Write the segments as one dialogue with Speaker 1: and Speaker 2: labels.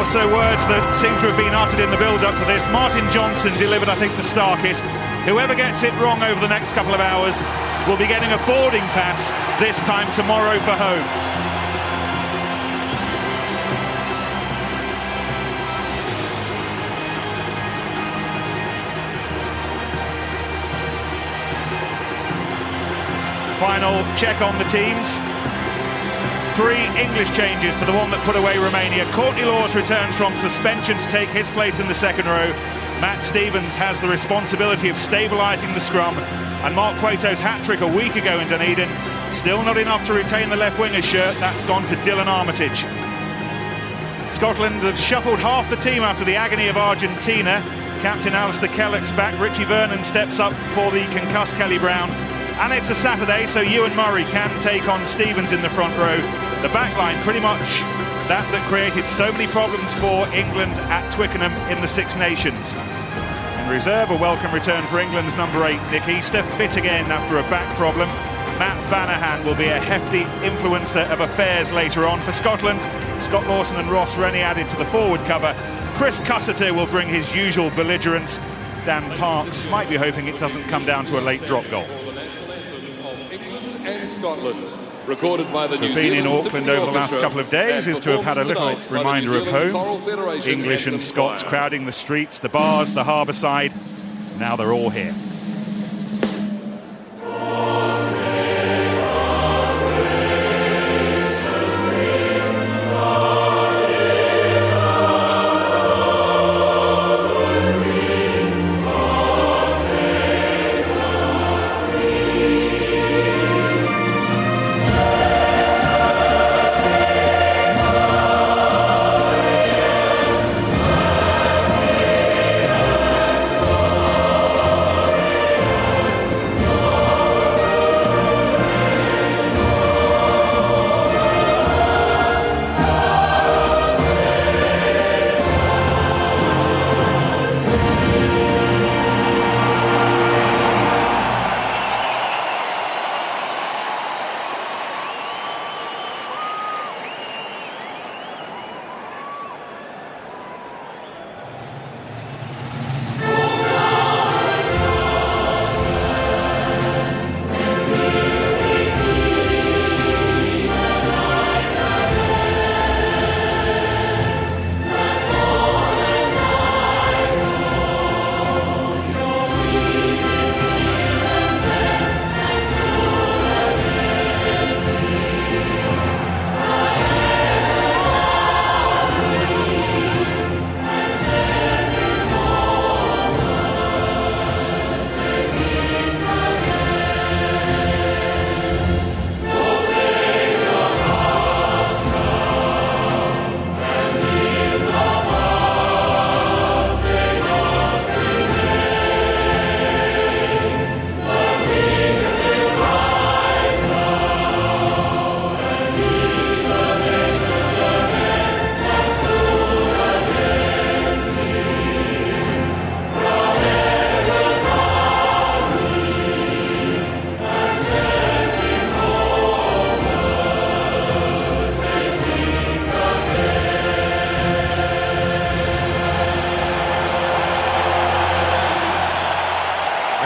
Speaker 1: also words that seem to have been uttered in the build-up to this. Martin Johnson delivered, I think, the starkest. Whoever gets it wrong over the next couple of hours will be getting a boarding pass this time tomorrow for home. Final check on the teams. 3 English changes to the one that put away Romania. Courtney Laws returns from suspension to take his place in the second row. Matt Stevens has the responsibility of stabilising the scrum, and Mark Cueto's hat-trick a week ago in Dunedin, still not enough to retain the left winger's shirt. That's gone to Dylan Armitage. Scotland have shuffled half the team after the agony of Argentina. Captain Alistair Kellock's back. Richie Vernon steps up for the concussed Kelly Brown. And it's a Saturday, so Ewan Murray can take on Stevens in the front row. The back line, pretty much that created so many problems for England at Twickenham in the Six Nations. In reserve, a welcome return for England's number 8, Nick Easter, fit again after a back problem. Matt Banahan will be a hefty influencer of affairs later on. For Scotland, Scott Lawson and Ross Rennie added to the forward cover. Chris Cussiter will bring his usual belligerence. Dan Parks might be hoping it doesn't come down to a late drop goal.
Speaker 2: And Scotland, recorded by the New
Speaker 1: Been in
Speaker 2: Zealand
Speaker 1: Auckland
Speaker 2: Symphony
Speaker 1: over the last
Speaker 2: Orchestra,
Speaker 1: couple of days is to have had a little reminder of home. English and Scots
Speaker 2: Choir.
Speaker 1: crowding the streets, the bars, the harbour side. Now they're all here.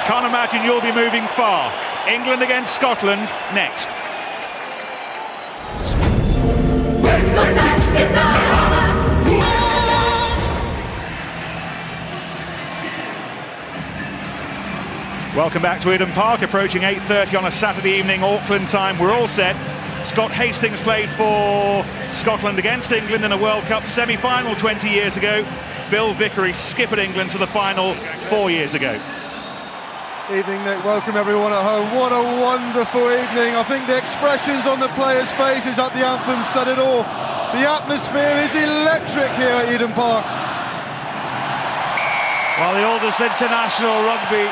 Speaker 1: Can't imagine you'll be moving far. England against Scotland next. Welcome back to Eden Park, approaching 8:30 on a Saturday evening, Auckland time. We're all set. Scott Hastings played for Scotland against England in a World Cup semi-final 20 years ago. Phil Vickery skippered England to the final 4 years ago.
Speaker 3: Evening, Nick. Welcome everyone at home. What a wonderful evening. I think the expressions on the players' faces at the anthem said it all. The atmosphere is electric here at Eden Park.
Speaker 4: Well, the oldest international rugby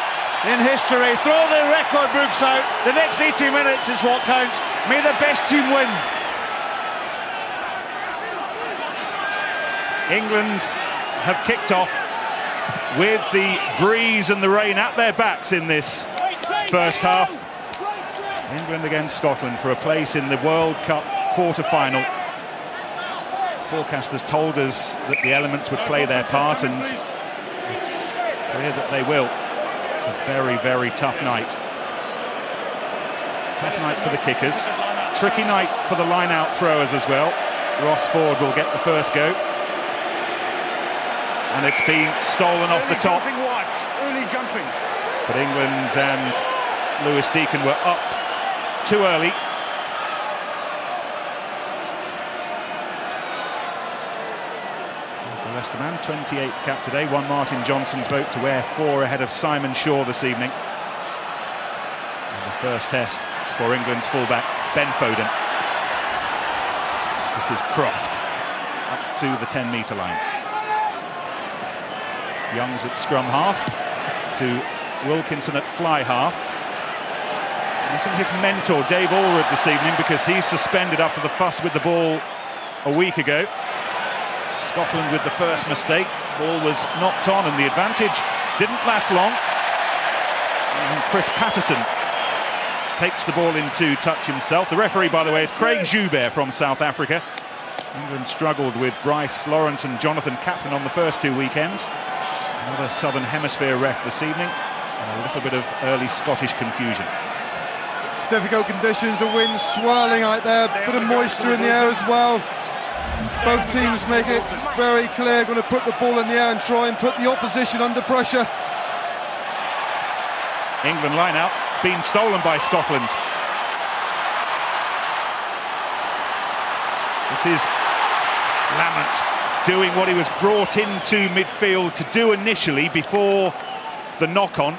Speaker 4: in history. Throw the record books out. The next 80 minutes is what counts. May the best team win.
Speaker 1: England have kicked off with the breeze and the rain at their backs in this first half. England against Scotland for a place in the World Cup quarter-final. forecasters told us that the elements would play their part, and it's clear that they will. It's a very, very tough night. Tough night for the kickers. Tricky night for the line-out throwers as well. Ross Ford will get the first go. And it's been stolen off the top. But England and Lewis Deacon were up too early. There's the Leicester man, 28th cap today. Won Martin Johnson's vote to wear 4 ahead of Simon Shaw this evening. And the first test for England's fullback, Ben Foden. This is Croft up to the 10-metre line. Young's at scrum half to Wilkinson at fly half. Missing his mentor Dave Allred this evening because he's suspended after the fuss with the ball a week ago. Scotland with the first mistake. Ball was knocked on and the advantage didn't last long. And Chris Patterson takes the ball into touch himself. The referee, by the way, is Craig Joubert from South Africa. England struggled with Bryce Lawrence and Jonathan Kaplan on the first 2 weekends. Another Southern Hemisphere ref this evening, and a little bit of early Scottish confusion.
Speaker 3: Difficult conditions, the wind swirling out there, a bit of moisture in the air as well. Both teams make it very clear, going to put the ball in the air and try and put the opposition under pressure.
Speaker 1: England line-out being stolen by Scotland. This is Lamont doing what he was brought into midfield to do initially before the knock-on.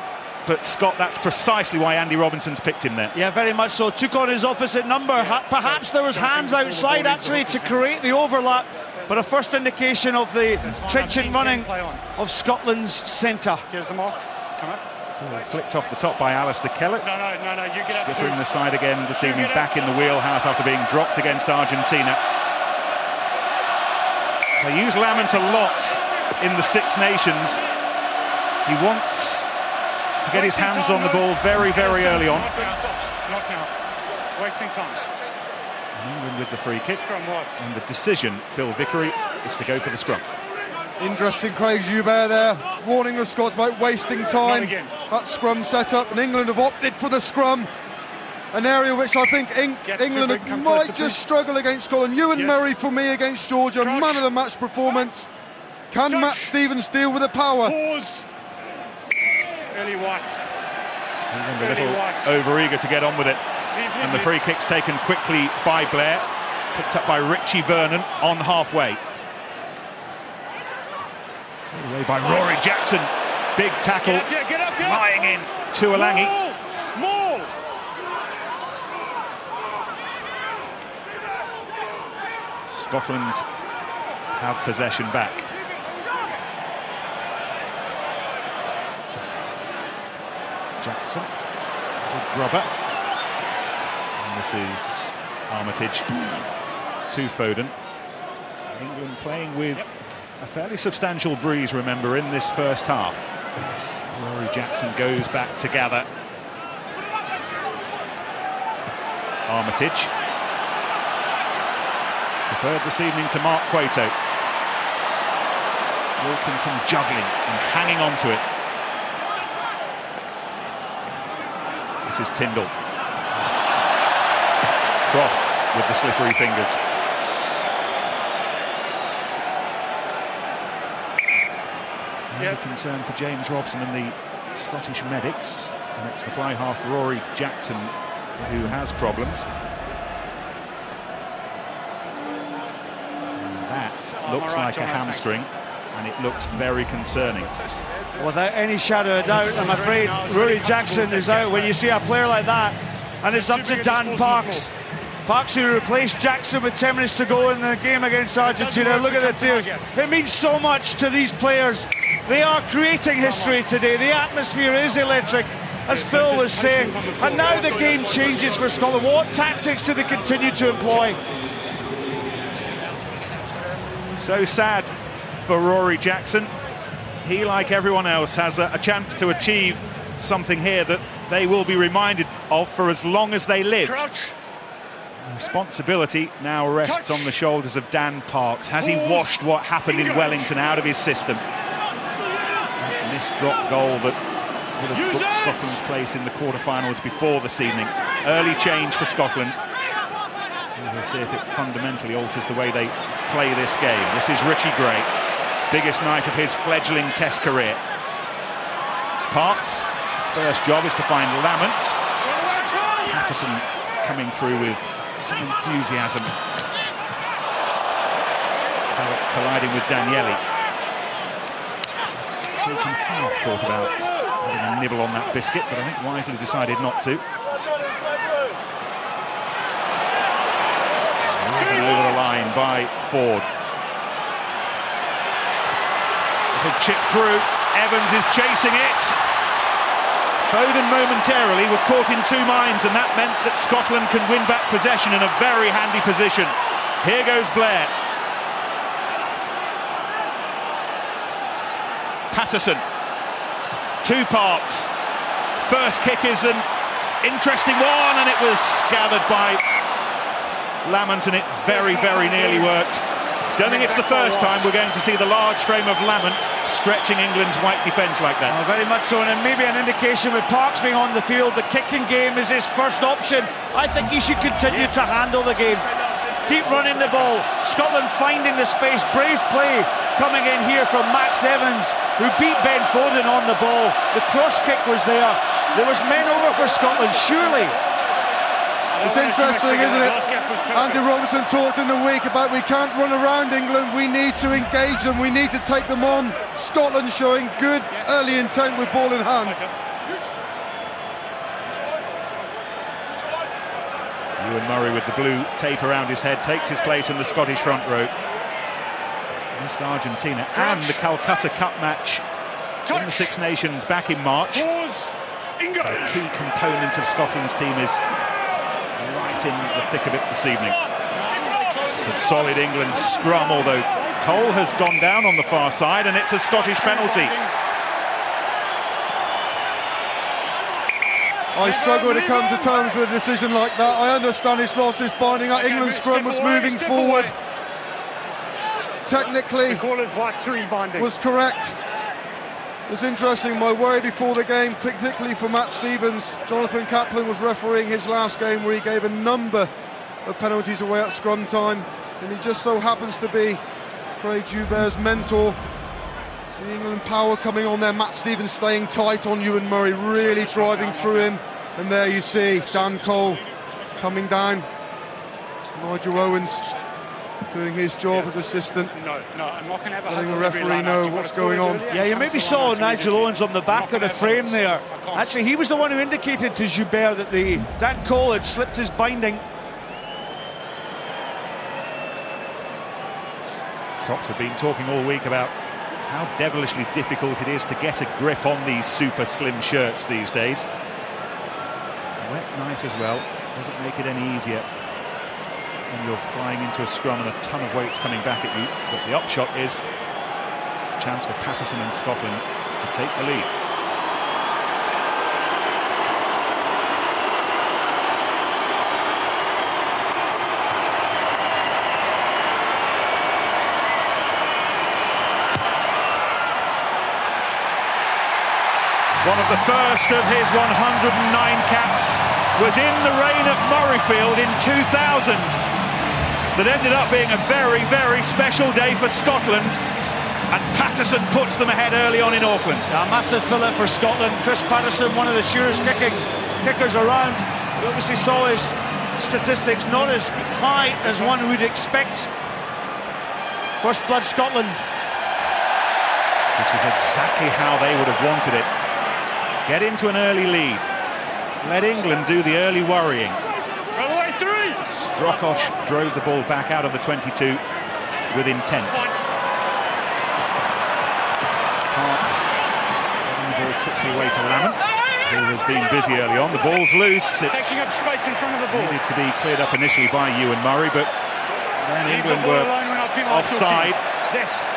Speaker 1: But Scott, that's precisely why Andy Robinson's picked him there.
Speaker 4: Yeah, very much so. Took on his opposite number. Perhaps there was hands outside actually to create the overlap, but a first indication of the trenchant running of Scotland's centre.
Speaker 5: Here's the mark. Come on.
Speaker 1: Flicked off the top by Alistair Kellett.
Speaker 5: No, you get up.
Speaker 1: Skittering the side again this evening, back in the wheelhouse after being dropped against Argentina. They use Lamont a lot in the Six Nations. He wants to get his hands on the ball very, very early on.
Speaker 5: Not now. Wasting time.
Speaker 1: And England with the free kick. And the decision, Phil Vickery, is to go for the scrum.
Speaker 3: Interesting, Craig Joubert there, warning the Scots about wasting time. That scrum set up, and England have opted for the scrum. An area which I think England might just struggle against Scotland. Ewan Murray for me against Georgia, man of the match performance. Can Matt Stevens deal with the power?
Speaker 5: Pause. Early white.
Speaker 1: England a little over-eager to get on with it. And the free kick's taken quickly by Blair, picked up by Richie Vernon on halfway. Away by Rory Jackson. Big tackle,
Speaker 5: get up.
Speaker 1: flying in to Alangi.
Speaker 5: More.
Speaker 1: Scotland have possession back. Jackson, good grubber. And this is Armitage to Foden. England playing with a fairly substantial breeze, remember, in this first half. Rory Jackson goes back to gather. Armitage. Deferred this evening to Mark Cueto. Wilkinson juggling and hanging on to it. This is Tyndall. Croft with the slippery fingers. The concern for James Robson and the Scottish medics, and it's the fly half Rory Jackson who has problems. And that looks like a hamstring, and it looks very concerning.
Speaker 4: Without any shadow of doubt, I'm afraid Rory Jackson is out. When you see a player like that, and it's up to Dan Parks. Parks, who replaced Jackson with 10 minutes to go in the game against Argentina. Look at the tears. It means so much to these players. They are creating history today. The atmosphere is electric, as Phil was saying. And now the game changes for Scotland. What tactics do they continue to employ?
Speaker 1: So sad for Rory Jackson. He, like everyone else, has a chance to achieve something here that they will be reminded of for as long as they live.
Speaker 5: Crouch.
Speaker 1: Responsibility now rests on the shoulders of Dan Parks. Has he washed what happened in Wellington out of his system? That missed drop goal that would have booked Scotland's place in the quarterfinals before this evening. Early change for Scotland. We'll see if it fundamentally alters the way they play this game. This is Richie Gray, biggest night of his fledgling Test career. Parks' first job is to find Lamont. Patterson coming through with some enthusiasm, colliding with Daniele. Jacob Howe thought about having a nibble on that biscuit, but I think wisely decided not to. Driven over the line by Ford. Little chip through. Evans is chasing it. Foden momentarily was caught in two minds, and that meant that Scotland can win back possession in a very handy position. Here goes Blair. Patterson. Two Parks. First kick is an interesting one, and it was gathered by Lamont, and it very, very nearly worked. Don't think it's the first time we're going to see the large frame of Lamont stretching England's white defence like that.
Speaker 4: Oh, very much so, and maybe an indication with Parks being on the field, the kicking game is his first option. I think he should continue to handle the game. Keep running the ball. Scotland finding the space. Brave play coming in here from Max Evans, who beat Ben Foden on the ball. The cross kick was there. There was men over for Scotland, surely.
Speaker 3: It's interesting, isn't it? Andy Robertson talked in the week about we can't run around England, we need to engage them, we need to take them on. Scotland showing good early intent with ball in hand.
Speaker 1: Ewan Murray with the blue tape around his head takes his place in the Scottish front row. Missed Argentina and the Calcutta Cup match in the Six Nations back in March. A key component of Scotland's team is right in the thick of it this evening. It's a solid England scrum, although Cole has gone down on the far side, and it's a Scottish penalty.
Speaker 3: I struggle to come to terms with a decision like that. I understand his loss is binding. That England scrum was moving forward. Technically, was correct. It's interesting, my worry before the game, particularly for Matt Stevens, Jonathan Kaplan was refereeing his last game where he gave a number of penalties away at scrum time, and he just so happens to be Craig Joubert's mentor. So the England power coming on there, Matt Stevens staying tight on Ewan Murray, really driving through him, and there you see Dan Cole coming down. Nigel Owens doing his job as assistant.
Speaker 5: I'm not going to have a
Speaker 3: letting the referee know what's going on.
Speaker 4: Yeah, you maybe saw Nigel Owens on the back of the frame there. Actually, he was the one who indicated to Joubert that Dan Cole had slipped his binding.
Speaker 1: Props have been talking all week about how devilishly difficult it is to get a grip on these super slim shirts these days. A wet night as well doesn't make it any easier when you're flying into a scrum and a ton of weight's coming back at you. But the upshot is a chance for Patterson and Scotland to take the lead. One of the first of his 109 caps was in the rain at Murrayfield in 2000. That ended up being a very, very special day for Scotland, and Patterson puts them ahead early on in Auckland.
Speaker 4: A massive filler for Scotland. Chris Patterson, one of the surest kickers around. We obviously saw his statistics not as high as one would expect. First blood Scotland.
Speaker 1: Which is exactly how they would have wanted it. Get into an early lead. Let England do the early worrying. Strokosz drove the ball back out of the 22 with intent. Parks getting the ball quickly away to Lamont, who has been busy early on. The ball's loose. It's needed to be cleared up initially by Ewan Murray, but then England were offside,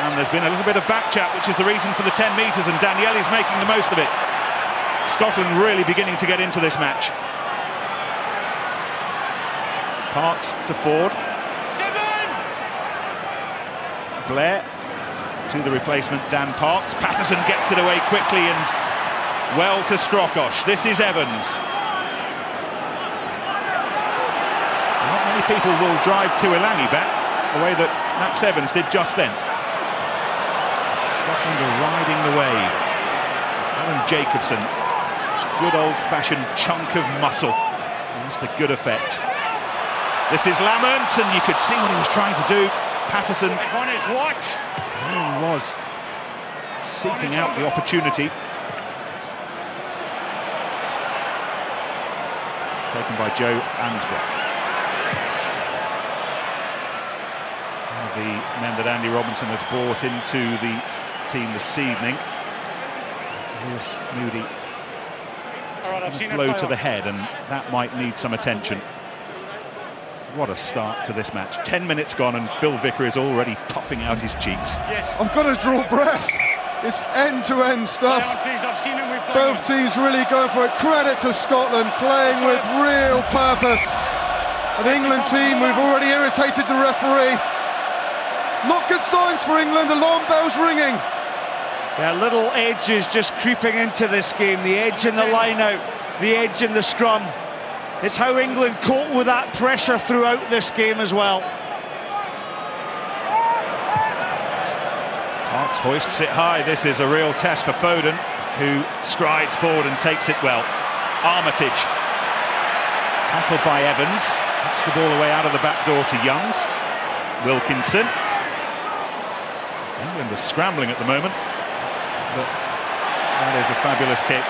Speaker 1: and there's been a little bit of back chat, which is the reason for the 10 metres, and Daniele's making the most of it. Scotland really beginning to get into this match. Parks to Ford. Blair to the replacement Dan Parks. Patterson gets it away quickly and well to Strokosz. This is Evans. Not many people will drive to Elangi back the way that Max Evans did just then. Scotland are riding the wave. Alan Jacobson, good old-fashioned chunk of muscle. That's the good effect. This is Lamont, and you could see what he was trying to do. Patterson really was seeking out the opportunity. Taken by Joe Ansborough. One of the men that Andy Robinson has brought into the team this evening. Lewis Moody. Blow to the head, and that might need some attention. What a start to this match. 10 minutes gone and Phil Vicker is already puffing out his cheeks.
Speaker 3: Yes. I've got to draw breath. It's end-to-end stuff. Both teams really going for it. Credit to Scotland, playing with real purpose. An England team, we've already irritated the referee. Not good signs for England, alarm bells ringing.
Speaker 4: Yeah, little edges just creeping into this game. The edge in the line-out, the edge in the scrum. It's how England cope with that pressure throughout this game as well.
Speaker 1: Parks hoists it high. This is a real test for Foden, who strides forward and takes it well. Armitage. Tackled by Evans. Hits the ball away out of the back door to Youngs. Wilkinson. England are scrambling at the moment, but that is a fabulous kick.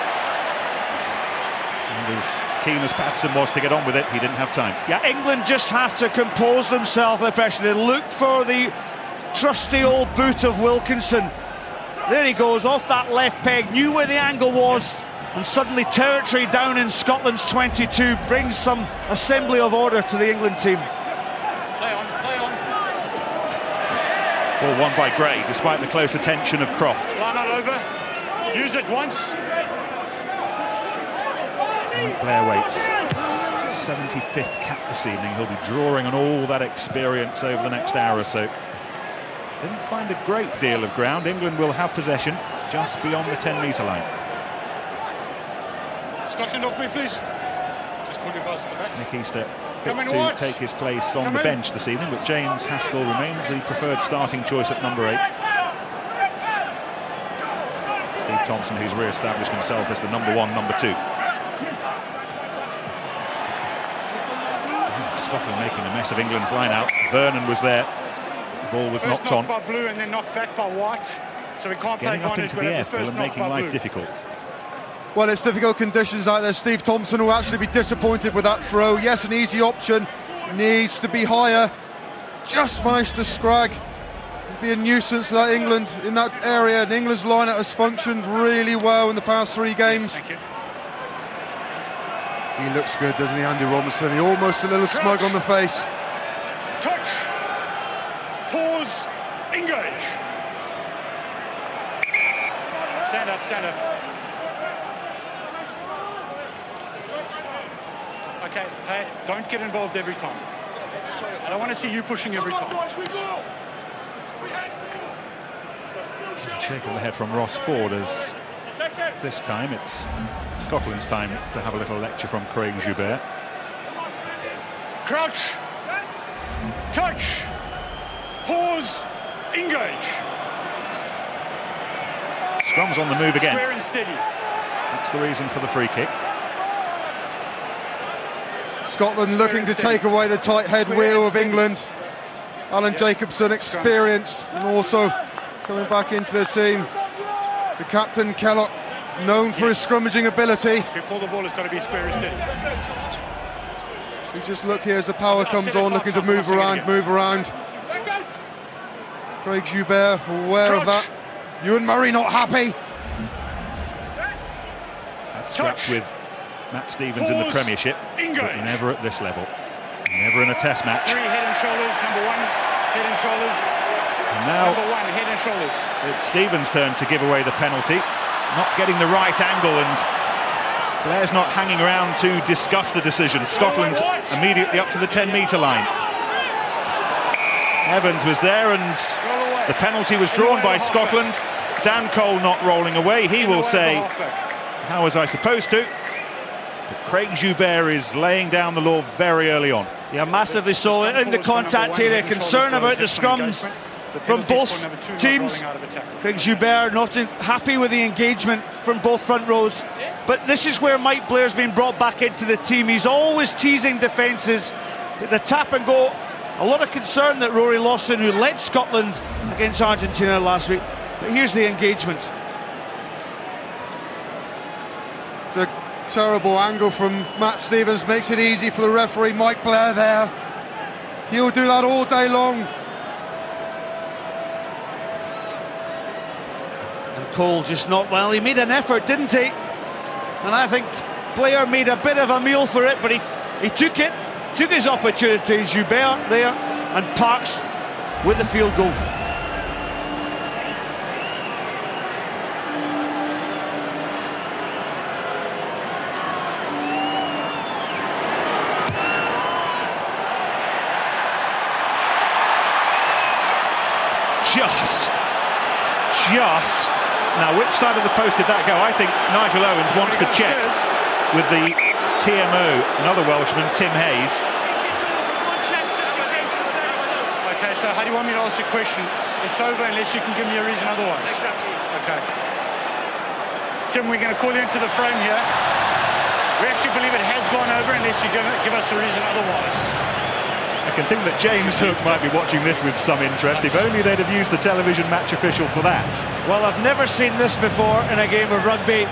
Speaker 1: And as keen as Patterson was to get on with it, he didn't have time.
Speaker 4: Yeah, England just have to compose themselves under pressure. They look for the trusty old boot of Wilkinson. There he goes, off that left peg, knew where the angle was, and suddenly territory down in Scotland's 22 brings some assembly of order to the England team.
Speaker 5: Play on.
Speaker 1: Ball won by Gray, despite the close attention of Croft.
Speaker 5: Line on over. Use it once.
Speaker 1: Blair Waits, 75th cap this evening. He'll be drawing on all that experience over the next hour or so. Didn't find a great deal of ground. England will have possession just beyond the 10-metre line.
Speaker 5: Scotland off me, please. Just call your pass at the back.
Speaker 1: Nick Easter fit to take his place on the bench this evening, but James Haskell remains the preferred starting choice at number 8. Steve Thompson, who's re-established himself as the number 1, number 2. Scotland making a mess of England's line-out. Vernon was there. The ball was knocked on.
Speaker 5: By Blue and then knocked back by White. So we can't
Speaker 1: Getting up into the airfield and making life difficult.
Speaker 3: Well, it's difficult conditions out there. Steve Thompson will actually be disappointed with that throw. Yes, an easy option. Needs to be higher. Just managed to scrag. Be a nuisance to that England in that area. And England's line-out has functioned really well in the past 3 games.
Speaker 5: Thank you.
Speaker 3: He looks good, doesn't he, Andy Robinson? He almost a little smug on the face.
Speaker 5: Touch. Pause. Engage. Stand up. Okay, hey, don't get involved every time. I don't want to see you pushing every time.
Speaker 1: Shake of the head from Ross Ford as this time it's Scotland's time to have a little lecture from Craig Joubert.
Speaker 5: Crouch. Touch. Pause. Engage.
Speaker 1: Scrum's on the move again.
Speaker 5: Square and steady.
Speaker 1: That's the reason for the free kick.
Speaker 3: Scotland looking to take away the tight head wheel of England. Alan Jacobson, experienced, and also coming back into the team. The captain, Kellogg, known for his scrummaging ability.
Speaker 5: Before the ball has got to be square and steady.
Speaker 3: You just look here as the power comes on, looking to move around. Craig Joubert, aware of that. Ewan Murray not happy.
Speaker 1: He's had scraps with Matt Stevens in the Premiership, but never at this level. Never in a test match.
Speaker 5: 3 head and shoulders, number 1, head and shoulders.
Speaker 1: And now
Speaker 5: number 1, head and shoulders.
Speaker 1: it's Stevens' turn to give away the penalty. Not getting the right angle, and Blair's not hanging around to discuss the decision. Scotland immediately up to the 10-metre line. Evans was there and the penalty was drawn by Scotland. Dan Cole not rolling away. He will say, how was I supposed to? But Craig Joubert is laying down the law very early on.
Speaker 4: Yeah, massively so. In the contact area, concern about the scrums from both teams. Craig Joubert not happy with the engagement from both front rows. But this is where Mike Blair's been brought back into the team. He's always teasing defences. The tap and go. A lot of concern that Rory Lawson, who led Scotland against Argentina last week. But here's the engagement.
Speaker 3: It's a terrible angle from Matt Stevens. Makes it easy for the referee, Mike Blair there. He'll do that all day long.
Speaker 4: And Cole just not, well, he made an effort, didn't he? And I think Blair made a bit of a meal for it, but he took it, took his opportunity. Joubert there, and Parks with the field goal.
Speaker 1: Just. Now, which side of the post did that go? I think Nigel Owens wants to check with the TMO, another Welshman, Tim Hayes.
Speaker 5: Okay, so how do you want me to ask the question? It's over unless you can give me a reason otherwise. Okay. Tim, we're going to call you into the frame here. We actually believe it has gone over unless you're going to give us a reason otherwise.
Speaker 1: I can think that James Hook might be watching this with some interest. If only they'd have used the television match official for that.
Speaker 4: Well, I've never seen this before in a game of rugby.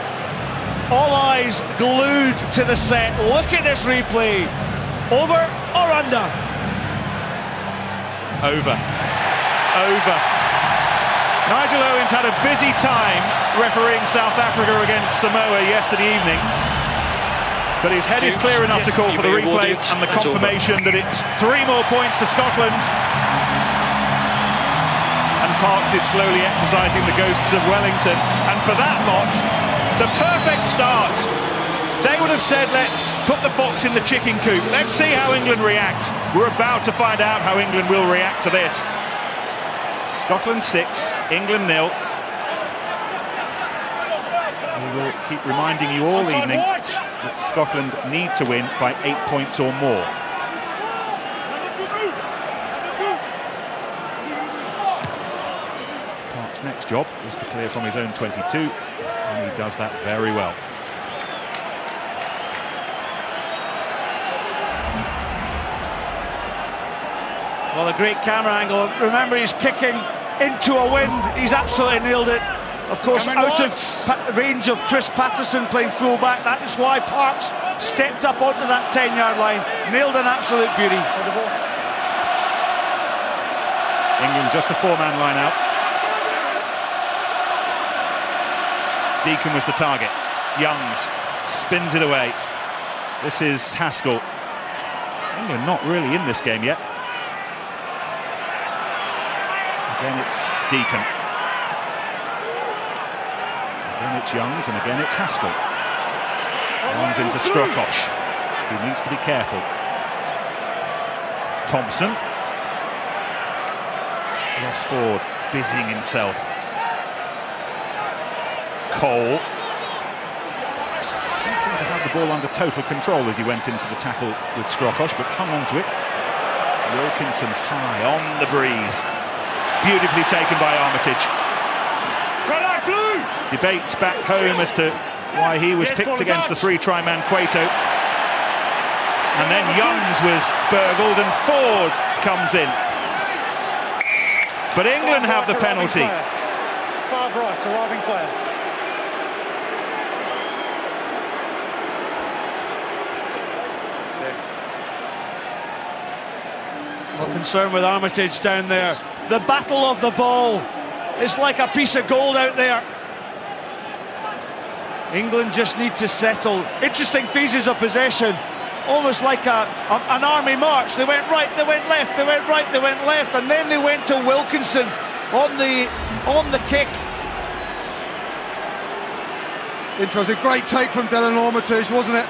Speaker 4: All eyes glued to the set. Look at this replay. Over or under?
Speaker 1: Over. Nigel Owens had a busy time refereeing South Africa against Samoa yesterday evening. But his head is clear enough to call for the replay and the confirmation that it's 3 more points for Scotland. And Parks is slowly exercising the ghosts of Wellington. And for that lot, the perfect start. They would have said, let's put the fox in the chicken coop. Let's see how England react. We're about to find out how England will react to this. Scotland 6, England 0. We will keep reminding you all evening that Scotland need to win by 8 points or more. Park's next job is to clear from his own 22, and he does that very well.
Speaker 4: Well, a great camera angle. Remember, he's kicking into a wind. He's absolutely nailed it. Of course, out of range of Chris Patterson playing full-back. That is why Parks stepped up onto that 10-yard line. Nailed an absolute beauty.
Speaker 1: England just a 4-man line-out. Deacon was the target. Youngs spins it away. This is Haskell. England not really in this game yet. Again, it's Deacon. Again it's Youngs, and again it's Haskell. Runs into Strokosz, who needs to be careful. Thompson. Ross Ford busying himself. Cole. Didn't seem to have the ball under total control as he went into the tackle with Strokosz, but hung on to it. Wilkinson high on the breeze. Beautifully taken by Armitage. Debates back home as to why he was picked against the 3-try man Cueto. And then Youngs was burgled and Ford comes in. But England have the penalty.
Speaker 5: 5 right, arriving player.
Speaker 4: Well, concern with Armitage down there. The battle of the ball. It's like a piece of gold out there. England just need to settle. Interesting phases of possession, almost like an army march. They went right, they went left, they went right, they went left, and then they went to Wilkinson on the kick.
Speaker 3: Interesting, great take from Dylan Armitage, wasn't it?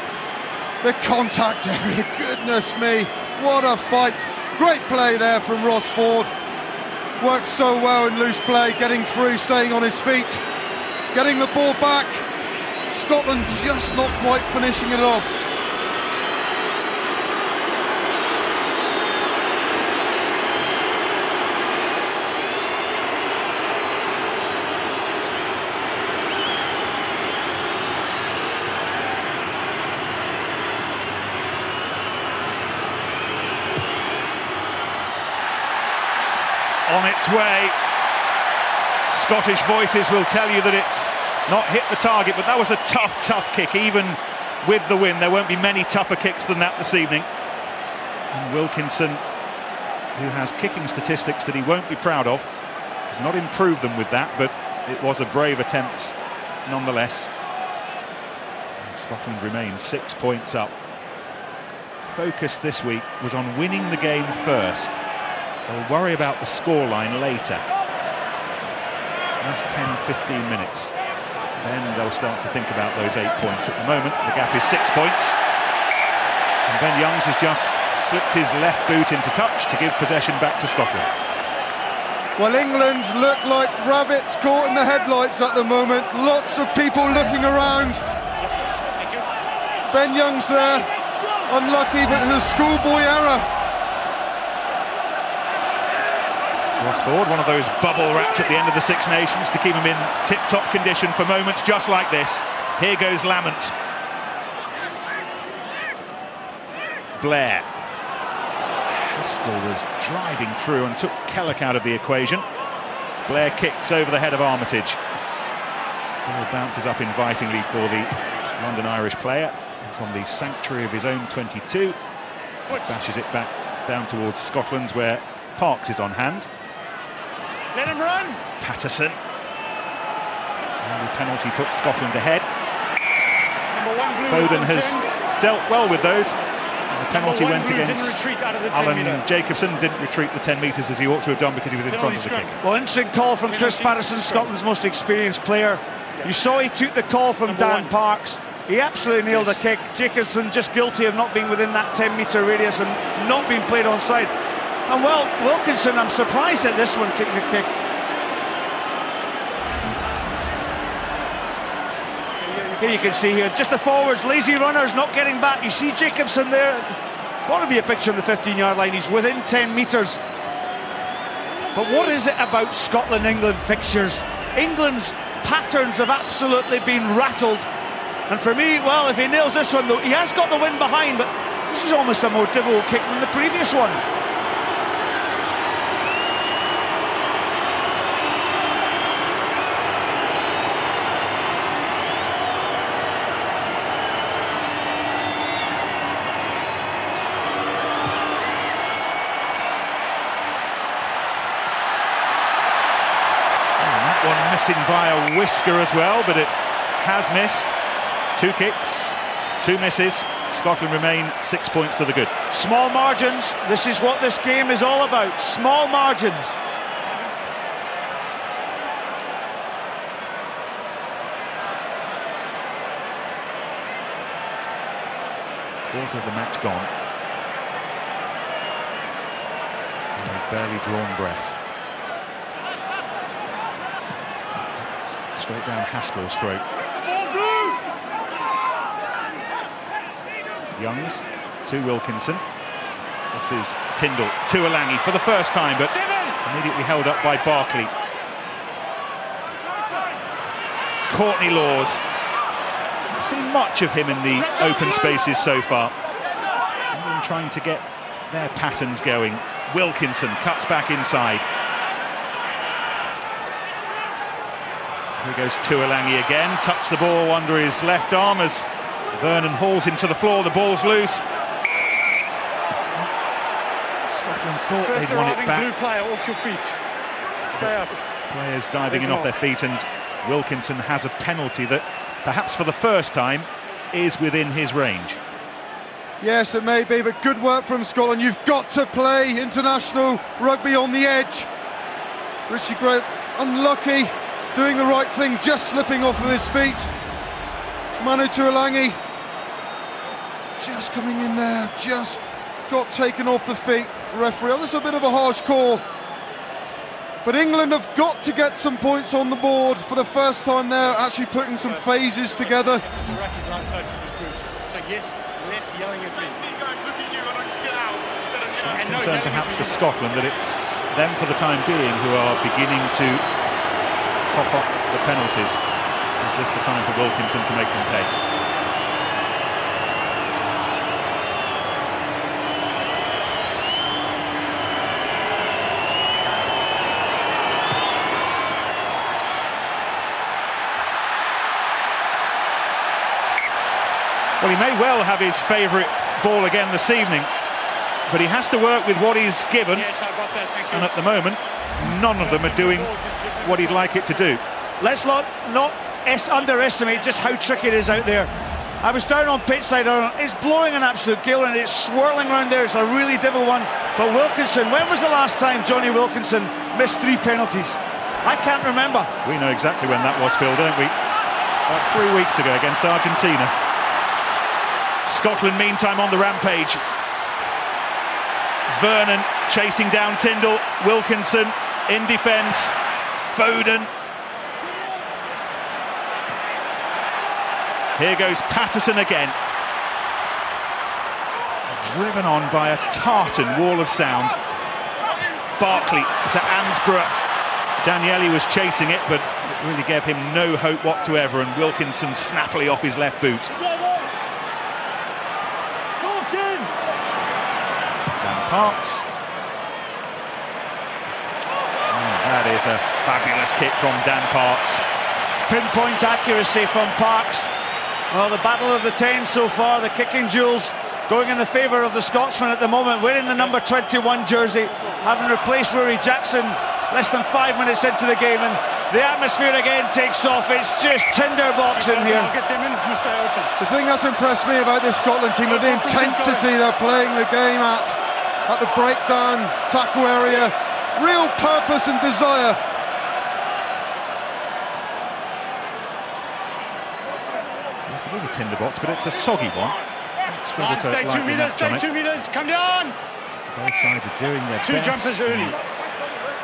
Speaker 3: The contact area, goodness me, what a fight. Great play there from Ross Ford. Worked so well in loose play, getting through, staying on his feet, getting the ball back. Scotland just not quite finishing it off.
Speaker 1: On its way. Scottish voices will tell you that it's not hit the target, but that was a tough kick. Even with the win, there won't be many tougher kicks than that this evening. And Wilkinson, who has kicking statistics that he won't be proud of, has not improved them with that, but it was a brave attempt nonetheless. And Scotland remain 6 points up. Focus this week was on winning the game first. They'll worry about the scoreline later. Last 10-15 minutes. Then they'll start to think about those 8 points. At the moment, the gap is 6 points. And Ben Youngs has just slipped his left boot into touch to give possession back to Scotland.
Speaker 3: Well, England look like rabbits caught in the headlights at the moment. Lots of people looking around. Ben Youngs there, unlucky, but it's a schoolboy error.
Speaker 1: Ross Ford, one of those bubble wraps at the end of the Six Nations to keep him in tip-top condition for moments just like this. Here goes Lamont. Blair. Haskell was driving through and took Kellock out of the equation. Blair kicks over the head of Armitage. Ball bounces up invitingly for the London Irish player. And from the sanctuary of his own 22, bashes it back down towards Scotland's, where Parks is on hand.
Speaker 5: Let him run.
Speaker 1: Patterson. And the penalty puts Scotland ahead. Foden has dealt well with those. And the penalty went against Alan Jacobson. Didn't retreat the 10 metres as he ought to have done because he was in front of the kick.
Speaker 4: Well, interesting call from Chris Patterson, Scotland's most experienced player. You saw he took the call from Dan Parks. He absolutely nailed the kick. Jacobson just guilty of not being within that 10-metre radius and not being played onside. And well, Wilkinson, I'm surprised at this one taking a kick. Here you can see here, just the forwards, lazy runners, not getting back. You see Jacobson there. Got to be a picture on the 15-yard line. He's within 10 metres. But what is it about Scotland-England fixtures? England's patterns have absolutely been rattled. And for me, well, if he nails this one, though, he has got the win behind, but this is almost a more difficult kick than the previous one.
Speaker 1: One missing by a whisker as well, but it has missed. 2 kicks, 2 misses. Scotland remain 6 points to the good.
Speaker 4: Small margins. This is what this game is all about. Small margins.
Speaker 1: Quarter of the match gone. And a barely drawn breath. Straight down Haskell's throat. Youngs to Wilkinson. This is Tyndall to Alangi for the first time, but immediately held up by Barkley. Courtney Laws. I've seen much of him in the open spaces so far. England trying to get their patterns going. Wilkinson cuts back inside. Here goes Tuolangi again, tucks the ball under his left arm as Vernon hauls him to the floor. The ball's loose. Scotland thought they'd won it back.
Speaker 5: Blue player off your feet. Stay up.
Speaker 1: Players diving in off their feet, and Wilkinson has a penalty that, perhaps for the first time, is within his range.
Speaker 3: Yes, it may be, but good work from Scotland. You've got to play international rugby on the edge. Richie Gray, unlucky. Doing the right thing, just slipping off of his feet. Manu Tuolangi just coming in there, just got taken off the feet. Referee, oh, this is a bit of a harsh call. But England have got to get some points on the board for the first time there, actually putting some phases together.
Speaker 5: So yes, less yelling at me.
Speaker 1: Slight concern perhaps for Scotland that it's them for the time being who are beginning to cough up the penalties. Is this the time for Wilkinson to make them take? Well, he may well have his favourite ball again this evening, but he has to work with what he's given.
Speaker 5: Yes, I got that, thank you.
Speaker 1: And at the moment, none of them are doing what he'd like it to do.
Speaker 4: Let's not underestimate just how tricky it is out there. I was down on pitch side, it's blowing an absolute gale and it's swirling around there. It's a really difficult one. But Wilkinson, when was the last time Johnny Wilkinson missed 3 penalties? I can't remember.
Speaker 1: We know exactly when that was, Phil, don't we? About 3 weeks ago against Argentina. Scotland, meantime, on the rampage. Vernon chasing down Tyndall. Wilkinson in defence. Foden. Here goes Patterson again. Driven on by a tartan wall of sound. Barkley to Ansborough. Daniele was chasing it, but it really gave him no hope whatsoever, and Wilkinson snappily off his left boot. Parks. That is a fabulous kick from Dan Parks.
Speaker 4: Pinpoint accuracy from Parks. Well, the battle of the 10 so far, the kicking duels going in the favour of the Scotsman at the moment, wearing the number 21 jersey, having replaced Rory Jackson less than 5 minutes into the game, and the atmosphere again takes off. It's just tinderbox in here.
Speaker 3: The thing that's impressed me about this Scotland team is the intensity they're playing the game at the breakdown, tackle area, real purpose and desire.
Speaker 1: Yes, it is a tinderbox, but it's a soggy one.
Speaker 5: Stay 2 meters, stay 2 meters, come down!
Speaker 1: Both sides are doing their best.
Speaker 5: 2 jumpers early.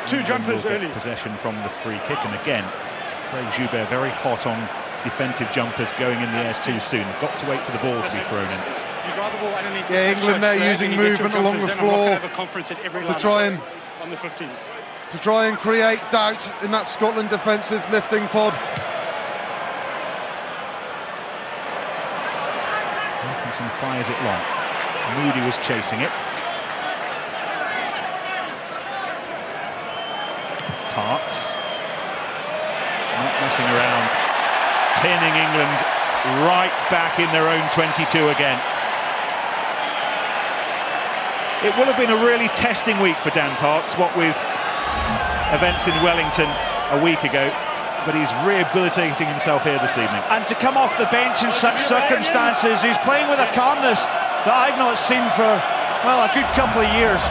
Speaker 5: 2 jumpers early.
Speaker 1: Possession from the free kick, and again, Craig Joubert very hot on defensive jumpers going in the air too soon. Got to wait for the ball to be thrown in.
Speaker 3: Yeah, England there using movement along the floor to try and create doubt in that Scotland defensive lifting pod.
Speaker 1: Wilkinson fires it long. Moody was chasing it. Parks not messing around, pinning England right back in their own 22 again. It will have been a really testing week for Dan Parks, what with events in Wellington a week ago, but he's rehabilitating himself here this evening.
Speaker 4: And to come off the bench in such circumstances, he's playing with a calmness that I've not seen for, well, a good couple of years.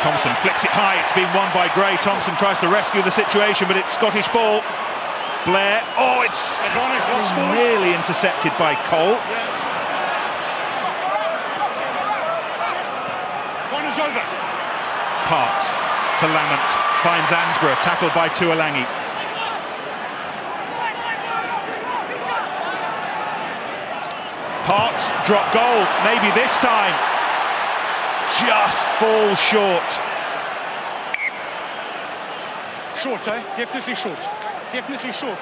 Speaker 1: Thompson flicks it high, it's been won by Gray. Thompson tries to rescue the situation, but it's Scottish ball. Blair, oh, it's nearly intercepted by Cole.
Speaker 5: One is over.
Speaker 1: Parks to Lamont, finds Ansborough, tackled by Tuolangi. Parks, drop goal, maybe this time. Just falls short.
Speaker 5: Short, eh? Definitely short. Definitely short.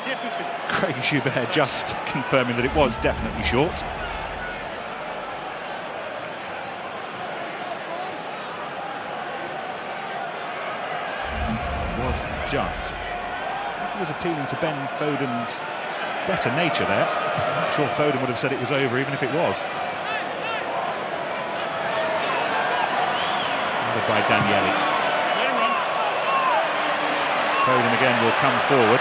Speaker 5: Definitely.
Speaker 1: Craig Joubert just confirming that it was definitely short. It was just. I think he was appealing to Ben Foden's better nature there. I'm not sure Foden would have said it was over even if it was. By Daniele. Foden again will come forward.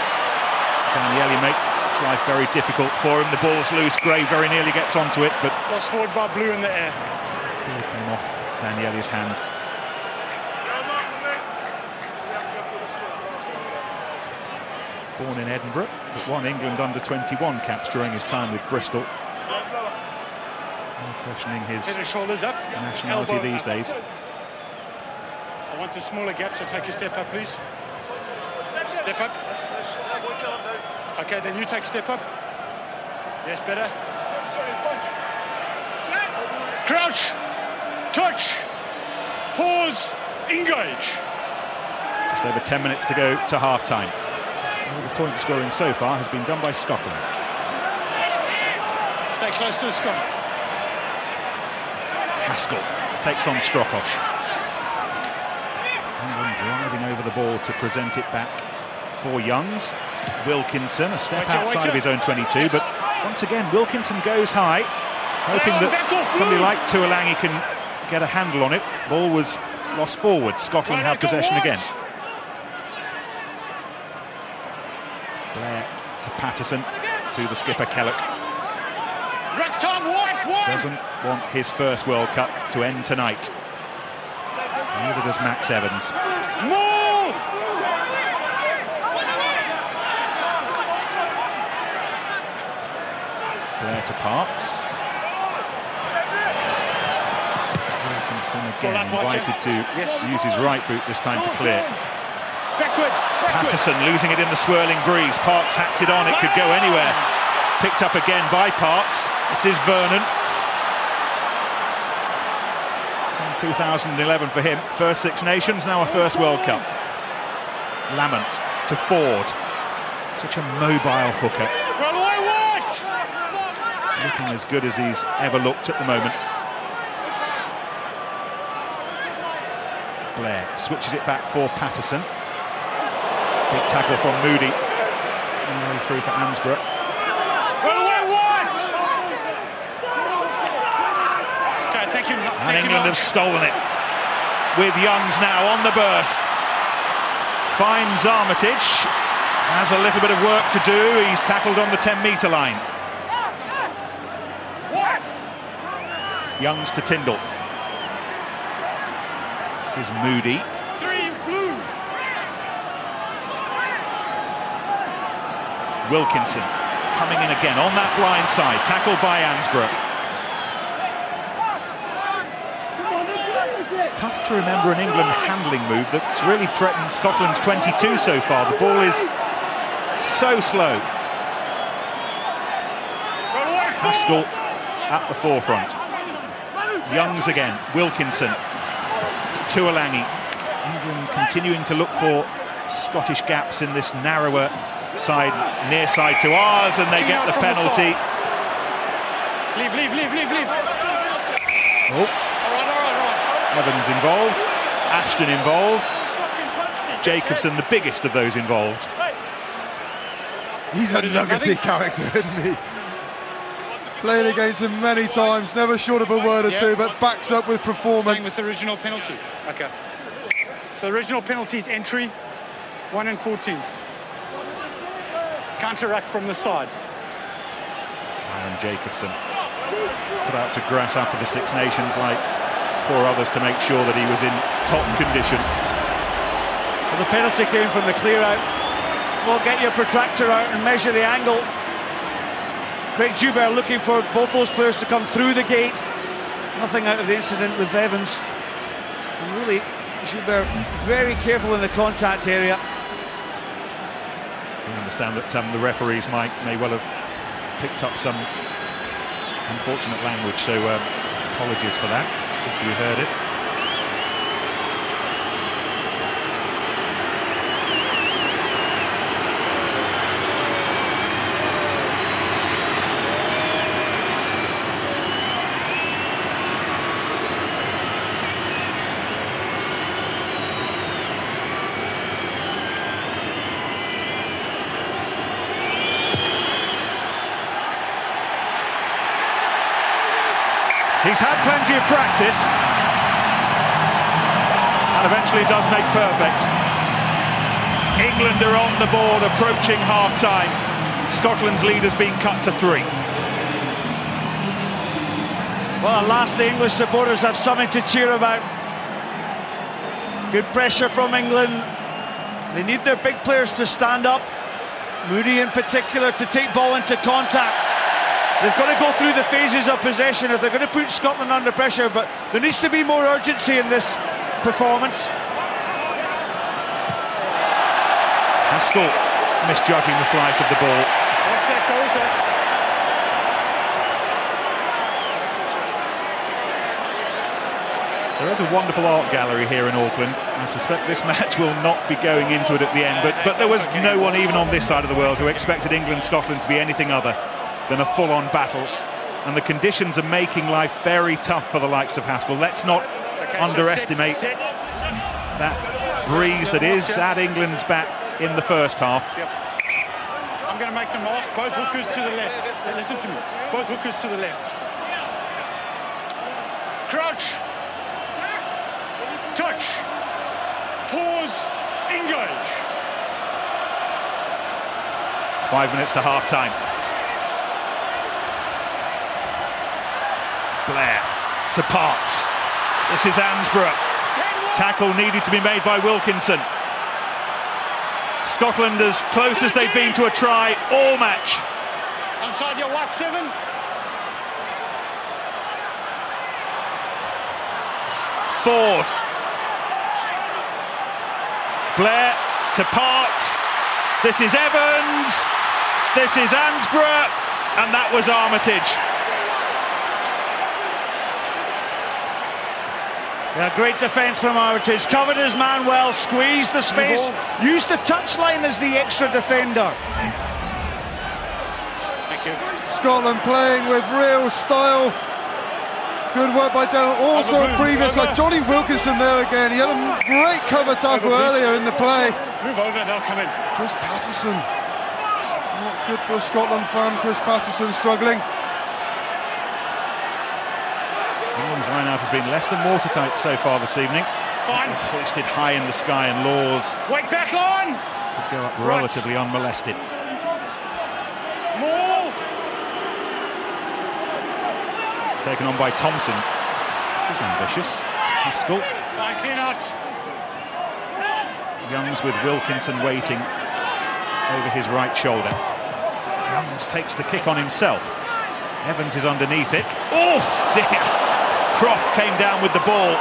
Speaker 1: Daniele makes life very difficult for him. The ball's loose. Gray very nearly gets onto it, but
Speaker 5: lost forward by Blue in the air.
Speaker 1: Ball came off Daniele's hand. born in Edinburgh, but won England under-21 caps during his time with Bristol. No questioning his nationality these days.
Speaker 5: I want the smaller gap, so take a step up, please. Step up. Okay, then you take a step up. Yes, better. Crouch, touch, pause, engage.
Speaker 1: Just over 10 minutes to go to half-time. All the point scoring so far has been done by Scotland.
Speaker 5: Stay close to the scrum.
Speaker 1: Haskell takes on Strokosz. England driving over the ball to present it back for Youngs. Wilkinson, a step outside of his own 22, but once again Wilkinson goes high, hoping that somebody like Tuolangi can get a handle on it. Ball was lost forward. Scotland have possession again. Blair to Patterson, to the skipper Kellogg. Doesn't want his first World Cup to end tonight. Neither does Max Evans. Blair to Parks. Wilkinson again invited to use his right boot this time to clear. Patterson losing it in the swirling breeze. Parks hacks it on, it could go anywhere. Picked up again by Parks. This is Vernon. Some 2011 for him. First Six Nations, now a first World Cup. Lamont to Ford. Such a mobile hooker. Looking as good as he's ever looked at the moment. Blair switches it back for Patterson. Big tackle from Moody. All the way through for Ansborough. And England have stolen it. With Youngs now on the burst. Finds Armitage. Has a little bit of work to do. He's tackled on the 10-metre line. Youngs to Tyndall. This is Moody. Wilkinson coming in again on that blind side, tackled by Ansborough. It's tough to remember an England handling move that's really threatened Scotland's 22 so far. The ball is so slow. Haskell at the forefront. Youngs again, Wilkinson. It's Tuolangi. England continuing to look for Scottish gaps in this narrower side, near side to ours, and they get the penalty.
Speaker 5: Leave.
Speaker 1: Oh.
Speaker 5: All right.
Speaker 1: Evans involved, Ashton involved, Jacobson the biggest of those involved.
Speaker 3: He's a nuggety character, isn't he? Played against him many times, never short of a word or two, but backs up with performance.
Speaker 5: Staying with the original penalty. Okay. So the original penalty is entry, 1 in 14. Counteract from the side.
Speaker 1: Aaron Jacobson put out to grass after the Six Nations like 4 others to make sure that he was in top condition.
Speaker 4: Well, the penalty came from the clear out. Well, get your protractor out and measure the angle. Craig Joubert looking for both those players to come through the gate. Nothing out of the incident with Evans. And really, Joubert very careful in the contact area.
Speaker 1: I understand that the referees may well have picked up some unfortunate language, so apologies for that, if you heard it. He's had plenty of practice, and eventually does make perfect. England are on the board, approaching half-time. Scotland's lead has been cut to 3.
Speaker 4: Well, at last the English supporters have something to cheer about. Good pressure from England. They need their big players to stand up. Moody in particular, to take ball into contact. They've got to go through the phases of possession if they're going to put Scotland under pressure, but there needs to be more urgency in this performance.
Speaker 1: Haskell misjudging the flight of the ball.
Speaker 5: What's that goal, that?
Speaker 1: There is a wonderful art gallery here in Auckland. I suspect this match will not be going into it at the end, but there was no one even on this side of the world who expected England-Scotland to be anything other than a full-on battle. And the conditions are making life very tough for the likes of Haskell. Let's not underestimate that breeze that is at England's back in the first half.
Speaker 5: I'm going to make the mark. Both hookers to the left. Listen to me. Both hookers to the left. Crouch. Touch. Pause. Engage.
Speaker 1: 5 minutes to half-time. Blair to Parks. This is Ansborough. Tackle needed to be made by Wilkinson. Scotland as close as they've been to a try all match.
Speaker 5: Outside your what, 7?
Speaker 1: Ford. Blair to Parks. This is Evans. This is Ansborough. And that was Armitage.
Speaker 4: Yeah, great defence from Armitage. Covered his man well, squeezed the space, used the touchline as the extra defender.
Speaker 5: Thank you.
Speaker 3: Scotland playing with real style. Good work by Dale. Also previous, like Johnny Wilkinson there again. He had a great cover tackle earlier in the play.
Speaker 5: Move over, they'll come in.
Speaker 3: Chris Patterson. Not good for a Scotland fan. Chris Patterson struggling.
Speaker 1: England's line-out has been less than watertight so far this evening. It was hoisted high in the sky, and Laws
Speaker 5: Wait, back line!
Speaker 1: could go up relatively unmolested.
Speaker 5: More!
Speaker 1: Taken on by Thompson. This is ambitious. Haskell.
Speaker 5: Fine, clean out.
Speaker 1: Youngs with Wilkinson waiting over his right shoulder. Youngs takes the kick on himself. Evans is underneath it. Oh dear! Croft came down with the ball.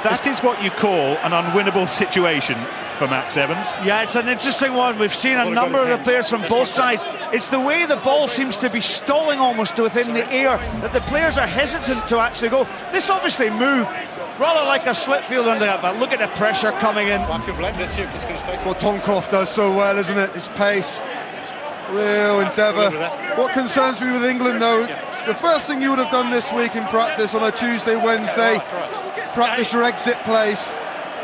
Speaker 1: That is what you call an unwinnable situation for Max Evans.
Speaker 4: Yeah, it's an interesting one. We've seen a number of the players from both sides. It's the way the ball seems to be stalling almost within the air that the players are hesitant to actually go. This obviously moved rather like a slip field under that, but look at the pressure coming in.
Speaker 5: Let's see if it's going to stay.
Speaker 3: What Tom Croft does so well, isn't it? His pace, real endeavour. What concerns me with England, though, the first thing you would have done this week in practice on a Tuesday, Wednesday, practice your exit plays.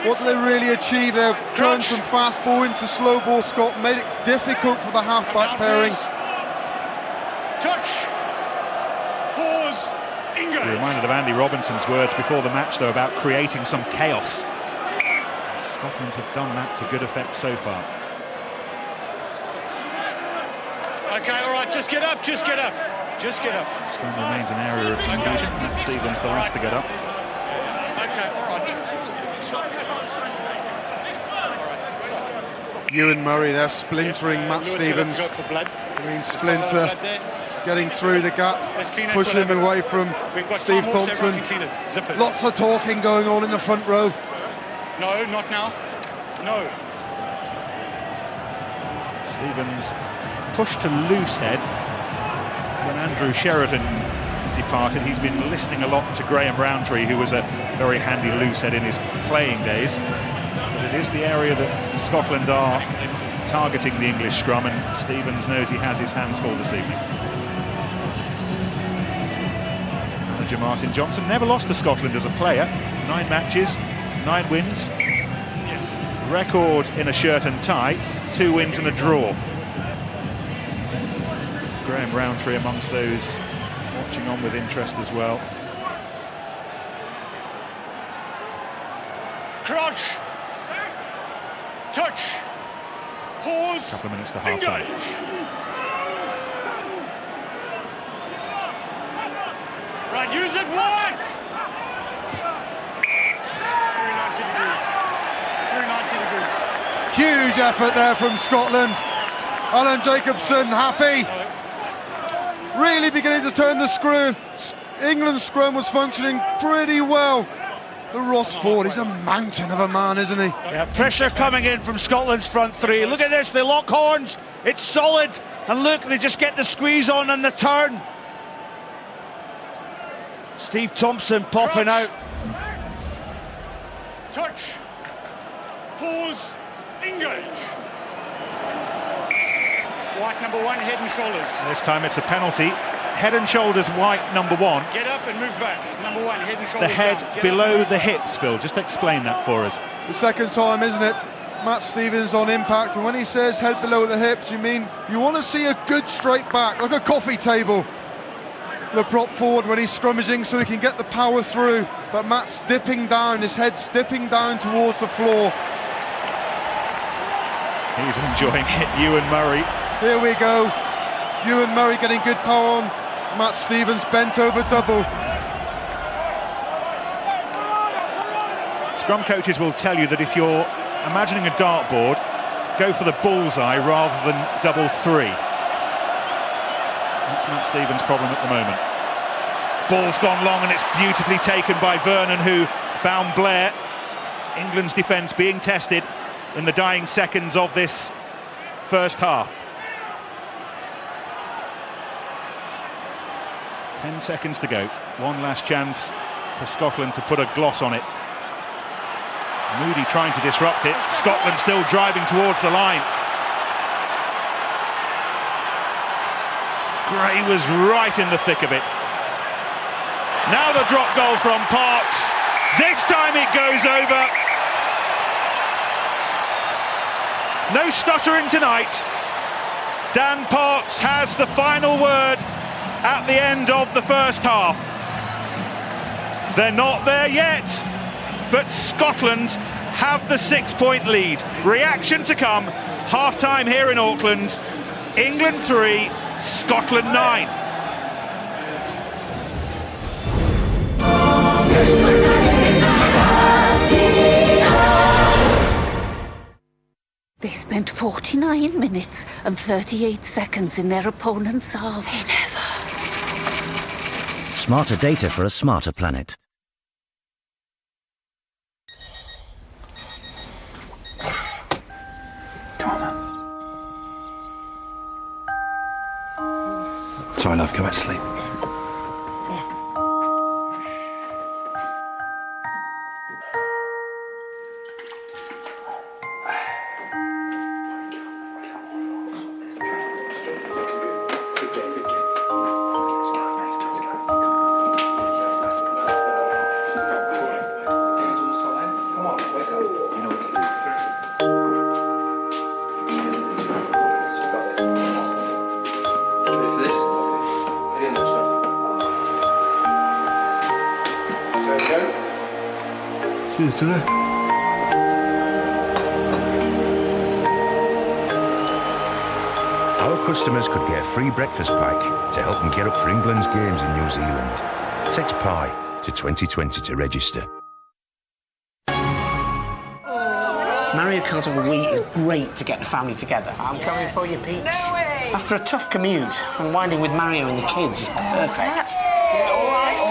Speaker 3: What do they really achieve? They've turned some fast ball into slow ball, Scott, made it difficult for the half-back pairing.
Speaker 5: Touch. Pause. Engage.
Speaker 1: You're reminded of Andy Robinson's words before the match, though, about creating some chaos. Scotland have done that to good effect so far.
Speaker 5: Okay, all right, just get up, just get up. Just get up.
Speaker 1: Scrum remains an area of confusion. Matt Stevens the last to get up.
Speaker 5: Okay, all right.
Speaker 3: Ewan Murray there splintering Matt Stevens. Green splinter getting through the gap, pushing him away from Steve Thompson. Lots of talking going on in the front row.
Speaker 5: No, not now. No.
Speaker 1: Stevens pushed to loose head when Andrew Sheridan departed. He's been listening a lot to Graham Rowntree, who was a very handy loose head in his playing days. But it is the area that Scotland are targeting the English scrum, and Stevens knows he has his hands full this evening. Manager Martin Johnson never lost to Scotland as a player. 9 matches, 9 wins. Record in a shirt and tie, 2 wins and a draw. Graham Rowntree amongst those watching on with interest as well.
Speaker 5: Crouch. Touch. Pause.
Speaker 1: A couple of minutes to half-time.
Speaker 5: Right, use it wide. 390 degrees. 390 degrees.
Speaker 3: Huge effort there from Scotland. Alan Jacobson happy. Really beginning to turn the screw. England's scrum was functioning pretty well. But Ross Ford, he's a mountain of a man, isn't he?
Speaker 4: Yeah, pressure coming in from Scotland's front three. Look at this, they lock horns. It's solid. And look, they just get the squeeze on the turn. Steve Thompson popping out.
Speaker 5: Touch. Pause. Engage. White number 1, head and shoulders.
Speaker 1: This time it's a penalty. Head and shoulders, white number 1.
Speaker 5: Get up and move back. Number 1, head and shoulders.
Speaker 1: The head
Speaker 5: down.
Speaker 1: below the hips, Phil. Just explain that for us.
Speaker 3: The second time, isn't it? Matt Stevens on impact, and when he says head below the hips, you mean you want to see a good straight back, like a coffee table. The prop forward when he's scrummaging so he can get the power through, but Matt's dipping down, his head's dipping down towards the floor.
Speaker 1: He's enjoying it, Ewan Murray.
Speaker 3: Here we go, Ewan Murray getting good power on, Matt Stevens bent over double.
Speaker 1: Scrum coaches will tell you that if you're imagining a dartboard, go for the bullseye rather than double 3. That's Matt Stevens' problem at the moment. Ball's gone long and it's beautifully taken by Vernon, who found Blair. England's defence being tested in the dying seconds of this first half. 10 seconds to go. One last chance for Scotland to put a gloss on it. Moody trying to disrupt it. Scotland still driving towards the line. Gray was right in the thick of it. Now the drop goal from Parks. This time it goes over. No stuttering tonight. Dan Parks has the final word at the end of the first half. They're not there yet, but Scotland have the 6-point lead. Reaction to come. Half-time here in Auckland. England 3, Scotland 9.
Speaker 6: They spent 49 minutes and 38 seconds in their opponent's half. They never.
Speaker 7: Smarter data for a smarter planet.
Speaker 8: Sorry, love, go back to sleep.
Speaker 3: Cheers to that.
Speaker 9: Our customers could get a free breakfast pack to help them get up for England's games in New Zealand. Text PIE to 2020 to register.
Speaker 10: Mario Kart on the Wii is great to get the family together. I'm coming for you, Peach. No way! After a tough commute, unwinding with Mario and the kids is perfect. Yeah, all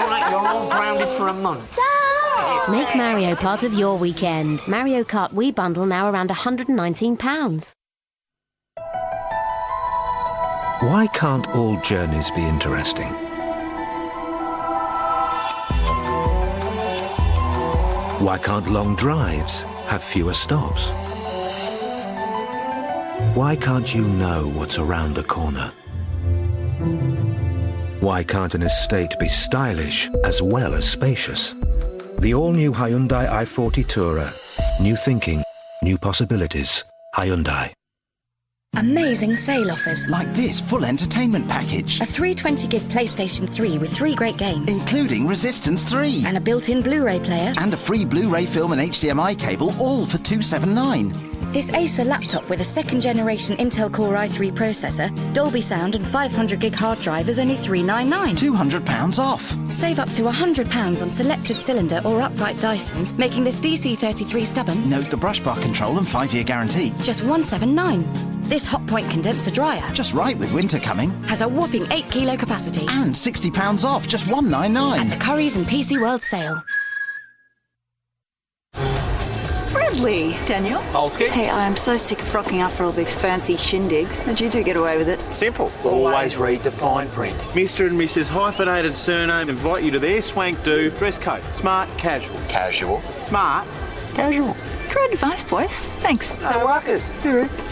Speaker 10: right, you're all grounded for a month.
Speaker 11: Make Mario part of your weekend. Mario Kart Wii bundle now around £119.
Speaker 12: Why can't all journeys be interesting? Why can't long drives have fewer stops? Why can't you know what's around the corner? Why can't an estate be stylish as well as spacious? The all-new Hyundai i40 Tourer. New thinking, new possibilities. Hyundai.
Speaker 13: Amazing sale offers.
Speaker 14: Like this full entertainment package.
Speaker 13: A 320-gig PlayStation 3 with 3 great games.
Speaker 14: Including Resistance 3.
Speaker 13: And a built-in Blu-ray player.
Speaker 14: And a free Blu-ray film and HDMI cable, all for $279.
Speaker 13: This Acer laptop with a second-generation Intel Core i3 processor, Dolby Sound and 500-gig hard drive is only $399.
Speaker 14: £200 off.
Speaker 13: Save up to £100 on selected cylinder or upright Dysons, making this DC33 stubborn.
Speaker 14: Note the brush bar control and 5-year guarantee.
Speaker 13: Just $179. This Hotpoint condenser dryer,
Speaker 14: just right with winter coming,
Speaker 13: has a whopping 8 kilo capacity.
Speaker 14: And £60 off, just $199.
Speaker 13: At the Currys and PC World sale.
Speaker 15: Bradley, Daniel.
Speaker 16: Polsky.
Speaker 15: Hey, I am so sick of frocking up for all these fancy shindigs. How'd you two get away with it?
Speaker 16: Simple. Always read the fine print. Mr. and Mrs. hyphenated surname invite you to their swank do. Dress code. Smart, casual.
Speaker 17: Casual.
Speaker 16: Smart, casual.
Speaker 15: Great advice, boys. Thanks.
Speaker 16: No workers.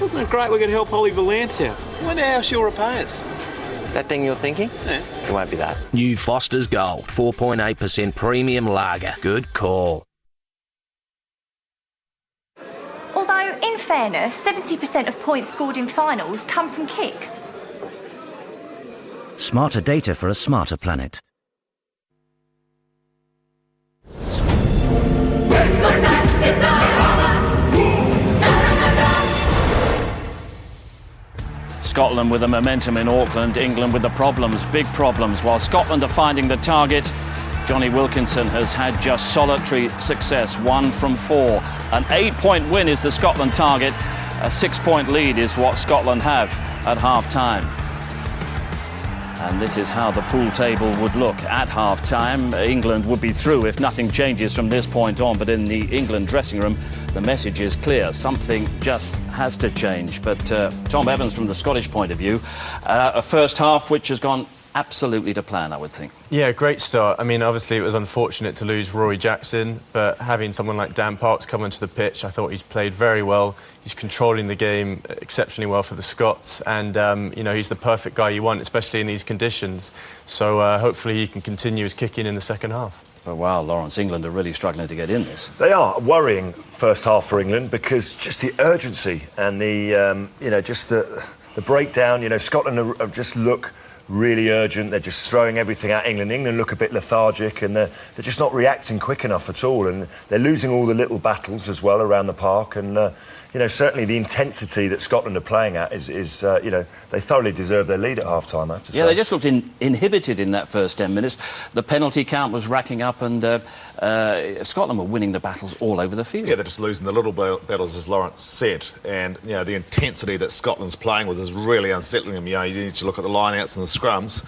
Speaker 16: Wasn't it great we could help Holly Valance out? Wonder how she'll repay us.
Speaker 17: That thing you're thinking?
Speaker 16: Yeah.
Speaker 17: It won't be that.
Speaker 12: New Foster's Gold, 4.8% premium lager. Good call.
Speaker 18: Although, in fairness, 70% of points scored in finals come from kicks.
Speaker 7: Smarter data for a smarter planet.
Speaker 19: Scotland with the momentum in Auckland, England with the problems, big problems. While Scotland are finding the target, Johnny Wilkinson has had just solitary success, 1 from 4. An 8-point win is the Scotland target. A 6-point lead is what Scotland have at half-time. And this is how the pool table would look at half-time. England would be through if nothing changes from this point on. But in the England dressing room, the message is clear. Something just has to change. But Tom Evans, from the Scottish point of view, a first half which has gone absolutely to plan, I would think.
Speaker 20: Yeah, great start. I mean, obviously it was unfortunate to lose Rory Jackson, but having someone like Dan Parks come onto the pitch, I thought he's played very well. He's controlling the game exceptionally well for the Scots, and you know, he's the perfect guy you want, especially in these conditions. So hopefully he can continue his kicking in the second half.
Speaker 19: But wow, Lawrence, England are really struggling to get in this.
Speaker 21: They are. Worrying first half for England, because just the urgency and the you know, just the breakdown. You know, Scotland have just look really urgent. They're just throwing everything at England. England look a bit lethargic, and they're just not reacting quick enough at all. And they're losing all the little battles as well around the park. And you know, certainly the intensity that Scotland are playing at is you know, they thoroughly deserve their lead at half-time, I have to say.
Speaker 19: Yeah, they just looked inhibited in that first 10 minutes. The penalty count was racking up, and Scotland were winning the battles all over the field.
Speaker 22: Yeah, they're just losing the little battles, as Lawrence said. And, you know, the intensity that Scotland's playing with is really unsettling them. You know, you need to look at the line-outs and the scrums.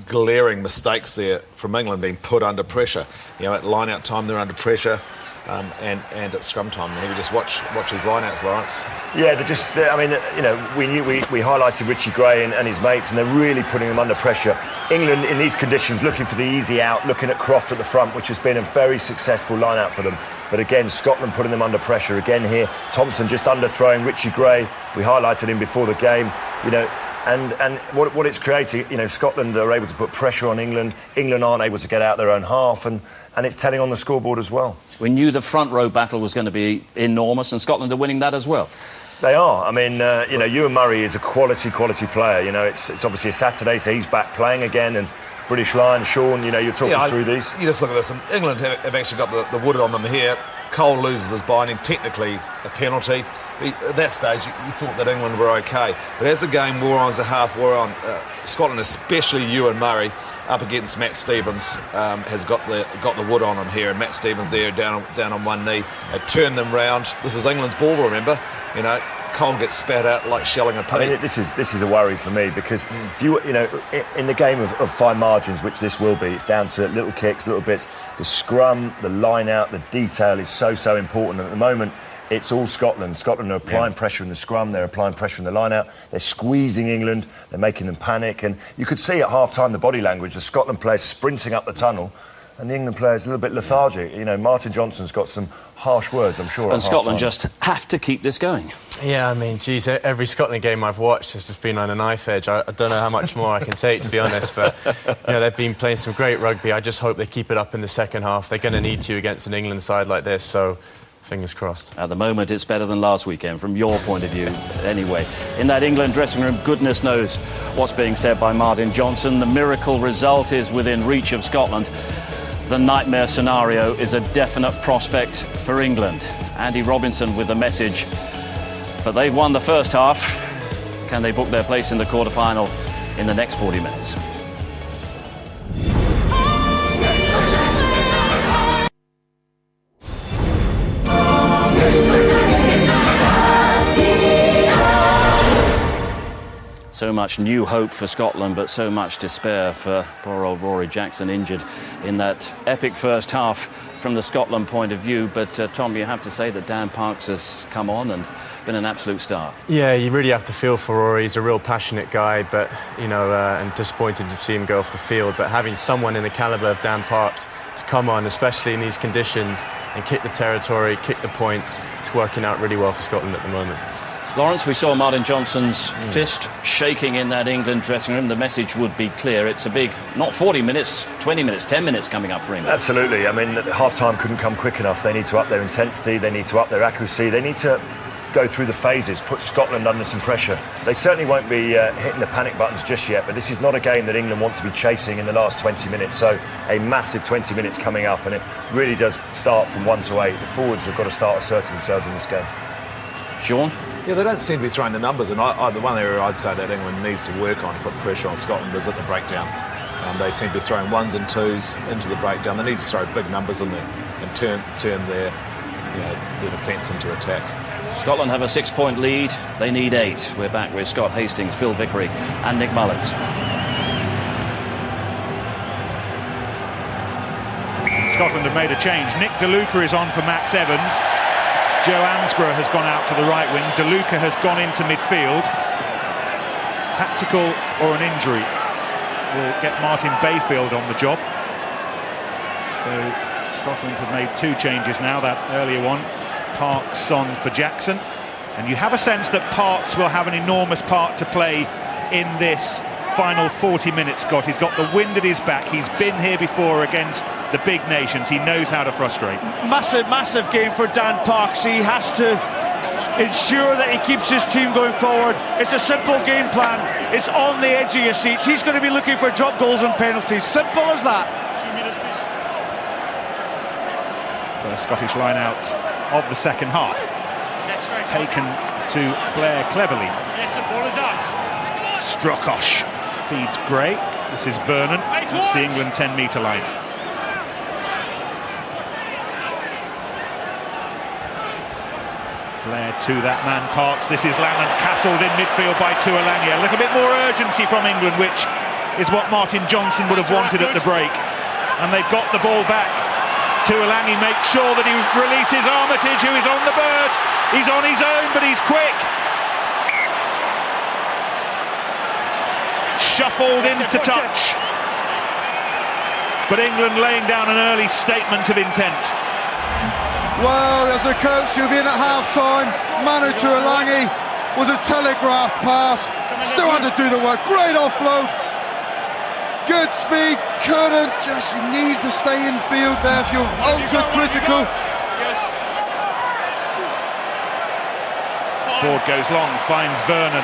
Speaker 22: Glaring mistakes there from England, being put under pressure. You know, at line-out time, they're under pressure. And at scrum time, maybe just watch his line-outs, Lawrence.
Speaker 21: Yeah, they're just. I mean, you know, we highlighted Richie Gray and his mates, and they're really putting them under pressure. England in these conditions, looking for the easy out, looking at Croft at the front, which has been a very successful line-out for them. But again, Scotland putting them under pressure again here. Thompson just underthrowing Richie Gray. We highlighted him before the game. You know. And what it's creating, you know, Scotland are able to put pressure on England. England aren't able to get out their own half, and it's telling on the scoreboard as well.
Speaker 19: We knew the front row battle was going to be enormous, and Scotland are winning that as well.
Speaker 21: They are. I mean, you know, Ewan Murray is a quality player. You know, it's obviously a Saturday, so he's back playing again, and British Lions, Sean, you know, you're talking through these.
Speaker 22: You just look at this, and England have actually got the wood on them here. Cole loses his binding, technically a penalty. At that stage, you thought that England were OK. But as the game wore on, as the half wore on, Scotland, especially Ewan Murray, up against Matt Stevens, has got the wood on him here. And Matt Stevens there down on one knee. It turned them round. This is England's ball, remember? You know, Cole gets spat out like shelling a pea.
Speaker 21: I mean, this is a worry for me, because if you know, in the game of fine margins, which this will be, it's down to little kicks, little bits. The scrum, the line out, the detail is so important. At the moment, it's all Scotland. Scotland are applying pressure in the scrum, they're applying pressure in the line out, they're squeezing England, they're making them panic. And you could see at half-time the body language, the Scotland players sprinting up the tunnel, and the England players a little bit lethargic. You know, Martin Johnson's got some harsh words, I'm sure.
Speaker 19: And Scotland just have to keep this going.
Speaker 20: Yeah, I mean, geez, every Scotland game I've watched has just been on a knife edge. I don't know how much more I can take, to be honest, but you know, they've been playing some great rugby. I just hope they keep it up in the second half. They're going to need to against an England side like this, so Fingers crossed.
Speaker 19: At the moment, it's better than last weekend, from your point of view, anyway. In that England dressing room, goodness knows what's being said by Martin Johnson. The miracle result is within reach of Scotland. The nightmare scenario is a definite prospect for England. Andy Robinson with the message. But they've won the first half. Can they book their place in the quarter-final in the next 40 minutes? So much new hope for Scotland, but so much despair for poor old Rory Jackson, injured in that epic first half from the Scotland point of view. But Tom, you have to say that Dan Parks has come on and been an absolute star.
Speaker 20: Yeah, you really have to feel for Rory. He's a real passionate guy, but, you know, and disappointed to see him go off the field. But having someone in the calibre of Dan Parks to come on, especially in these conditions, and kick the territory, kick the points, it's working out really well for Scotland at the moment.
Speaker 19: Lawrence, we saw Martin Johnson's fist shaking in that England dressing room. The message would be clear. It's a big, not 40 minutes, 20 minutes, 10 minutes coming up for England.
Speaker 21: Absolutely. I mean, half-time couldn't come quick enough. They need to up their intensity. They need to up their accuracy. They need to go through the phases, put Scotland under some pressure. They certainly won't be hitting the panic buttons just yet, but this is not a game that England want to be chasing in the last 20 minutes. So a massive 20 minutes coming up, and it really does start from 1 to 8. The forwards have got to start asserting themselves in this game.
Speaker 19: Sean?
Speaker 22: Yeah, they don't seem to be throwing the numbers, and the one area I'd say that England needs to work on to put pressure on Scotland is at the breakdown. They seem to be throwing 1s and 2s into the breakdown. They need to throw big numbers in there and turn their defence into attack.
Speaker 19: Scotland have a 6-point lead. They need 8. We're back with Scott Hastings, Phil Vickery and Nick Mullins.
Speaker 1: Scotland have made a change. Nick DeLuca is on for Max Evans. Joe Ansborough has gone out to the right wing. DeLuca has gone into midfield. Tactical or an injury will get Martin Bayfield on the job. So Scotland have made 2 changes now. That earlier one, Parks on for Jackson. And you have a sense that Parks will have an enormous part to play in this final 40 minutes, Scott. He's got the wind at his back. He's been here before against the big nations. He knows how to frustrate.
Speaker 5: Massive game for Dan Parks. He has to ensure that he keeps his team going forward. It's a simple game plan. It's on the edge of your seats. He's going to be looking for drop goals and penalties. Simple as that.
Speaker 1: First Scottish line-outs of the second half. Taken to Blair cleverly. Strokosh feeds Gray. This is Vernon. That's the England 10-metre line. Blair to that man Parks. This is Lamont castled in midfield by Tuolangi. A little bit more urgency from England, which is what Martin Johnson would have wanted at the break. And they've got the ball back. Tuolangi makes sure that he releases Armitage, who is on the burst. He's on his own, but he's quick. Shuffled into touch. But England laying down an early statement of intent.
Speaker 3: Well, as a coach, you'll be in at half-time. Manu Tuolangi was a telegraphed pass. Still had to do the work. Great offload. Good speed. Couldn't just need to stay in field there if you're ultra-critical.
Speaker 1: Ford goes long, finds Vernon.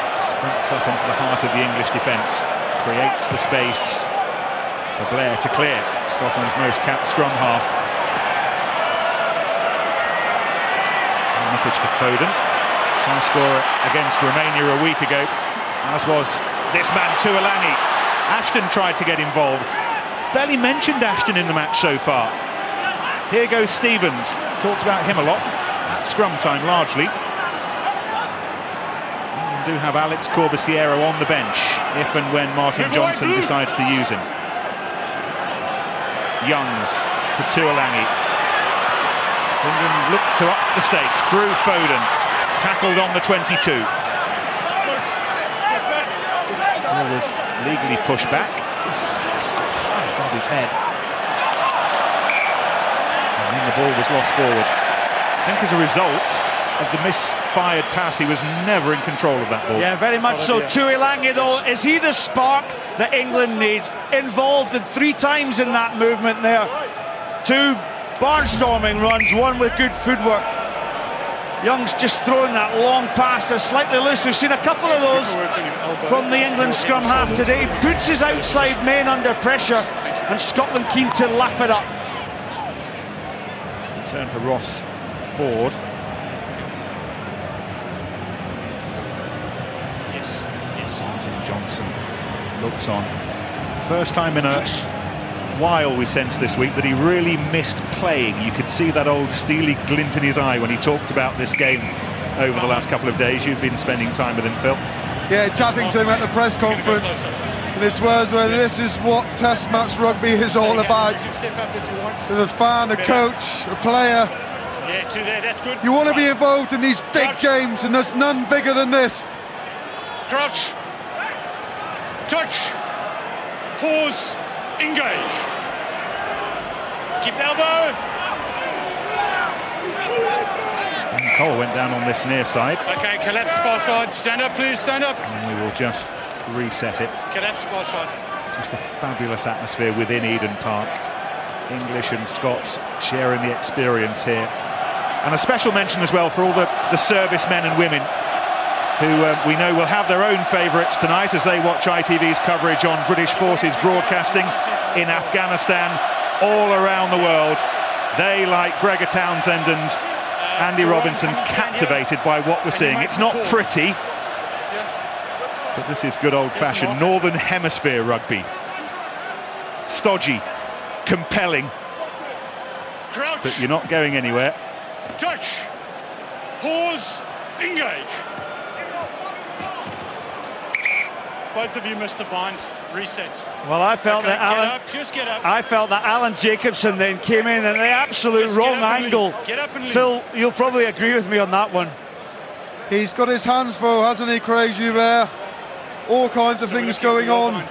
Speaker 1: Sprints up into the heart of the English defence. Creates the space for Blair to clear. Scotland's most capped scrum half. Armitage to Foden. Try score against Romania a week ago, as was this man Tuolangi. Ashton tried to get involved. Barely mentioned Ashton in the match so far. Here goes Stevens. Talked about him a lot at scrum time largely. And do have Alex Corbisiero on the bench if and when Martin Johnson decides to use him. Youngs to Tuolangi. England look to up the stakes through Foden. Tackled on the 22. Ball was legally pushed back. It's got high above his head. And then the ball was lost forward. I think as a result of the misfired pass, he was never in control of that ball.
Speaker 5: Yeah, very much so. Tuolangi, though, is he the spark that England needs? Involved in 3 times in that movement there. 2
Speaker 2: barnstorming runs, one with good footwork. Young's just throwing that long pass, they're slightly loose. We've seen a couple of those from the England scrum half today. Puts his outside men under pressure, and Scotland keen to lap it up.
Speaker 1: Concern for Ross Ford. Martin Johnson looks on. First time in a while we sensed this week that he really missed playing. You could see that old steely glint in his eye when he talked about this game over the last couple of days. You've been spending time with him, Phil.
Speaker 3: Yeah, chatting to him at the press conference. And his words were, this is what Test match rugby is all about. To the fan, a coach, a player. You want to be involved in these big games, and there's none bigger than this.
Speaker 5: Crouch. Touch. Pause. Engage. Keep the elbow.
Speaker 1: And Cole went down on this near side.
Speaker 5: Okay, collapse far side. Stand up, please. Stand up.
Speaker 1: And we will just reset it.
Speaker 5: Collapse far side.
Speaker 1: Just a fabulous atmosphere within Eden Park. English and Scots sharing the experience here. And a special mention as well for all the service men and women who we know will have their own favourites tonight as they watch ITV's coverage on British Forces broadcasting in Afghanistan, all around the world. They, like Gregor Townsend and Andy Robinson, captivated by what we're seeing. It's not pretty, but this is good old-fashioned Northern Hemisphere rugby. Stodgy, compelling, but you're not going anywhere.
Speaker 5: Touch. Pause. Engage. Both of you missed the bind. Reset.
Speaker 2: Well, I felt that Alan.
Speaker 5: Just get up.
Speaker 2: I felt that Alan Jacobson then came in at the absolute wrong angle. Phil, you'll probably agree with me on that one.
Speaker 3: He's got his hands full, hasn't he, Craig Joubert? All kinds of things going on.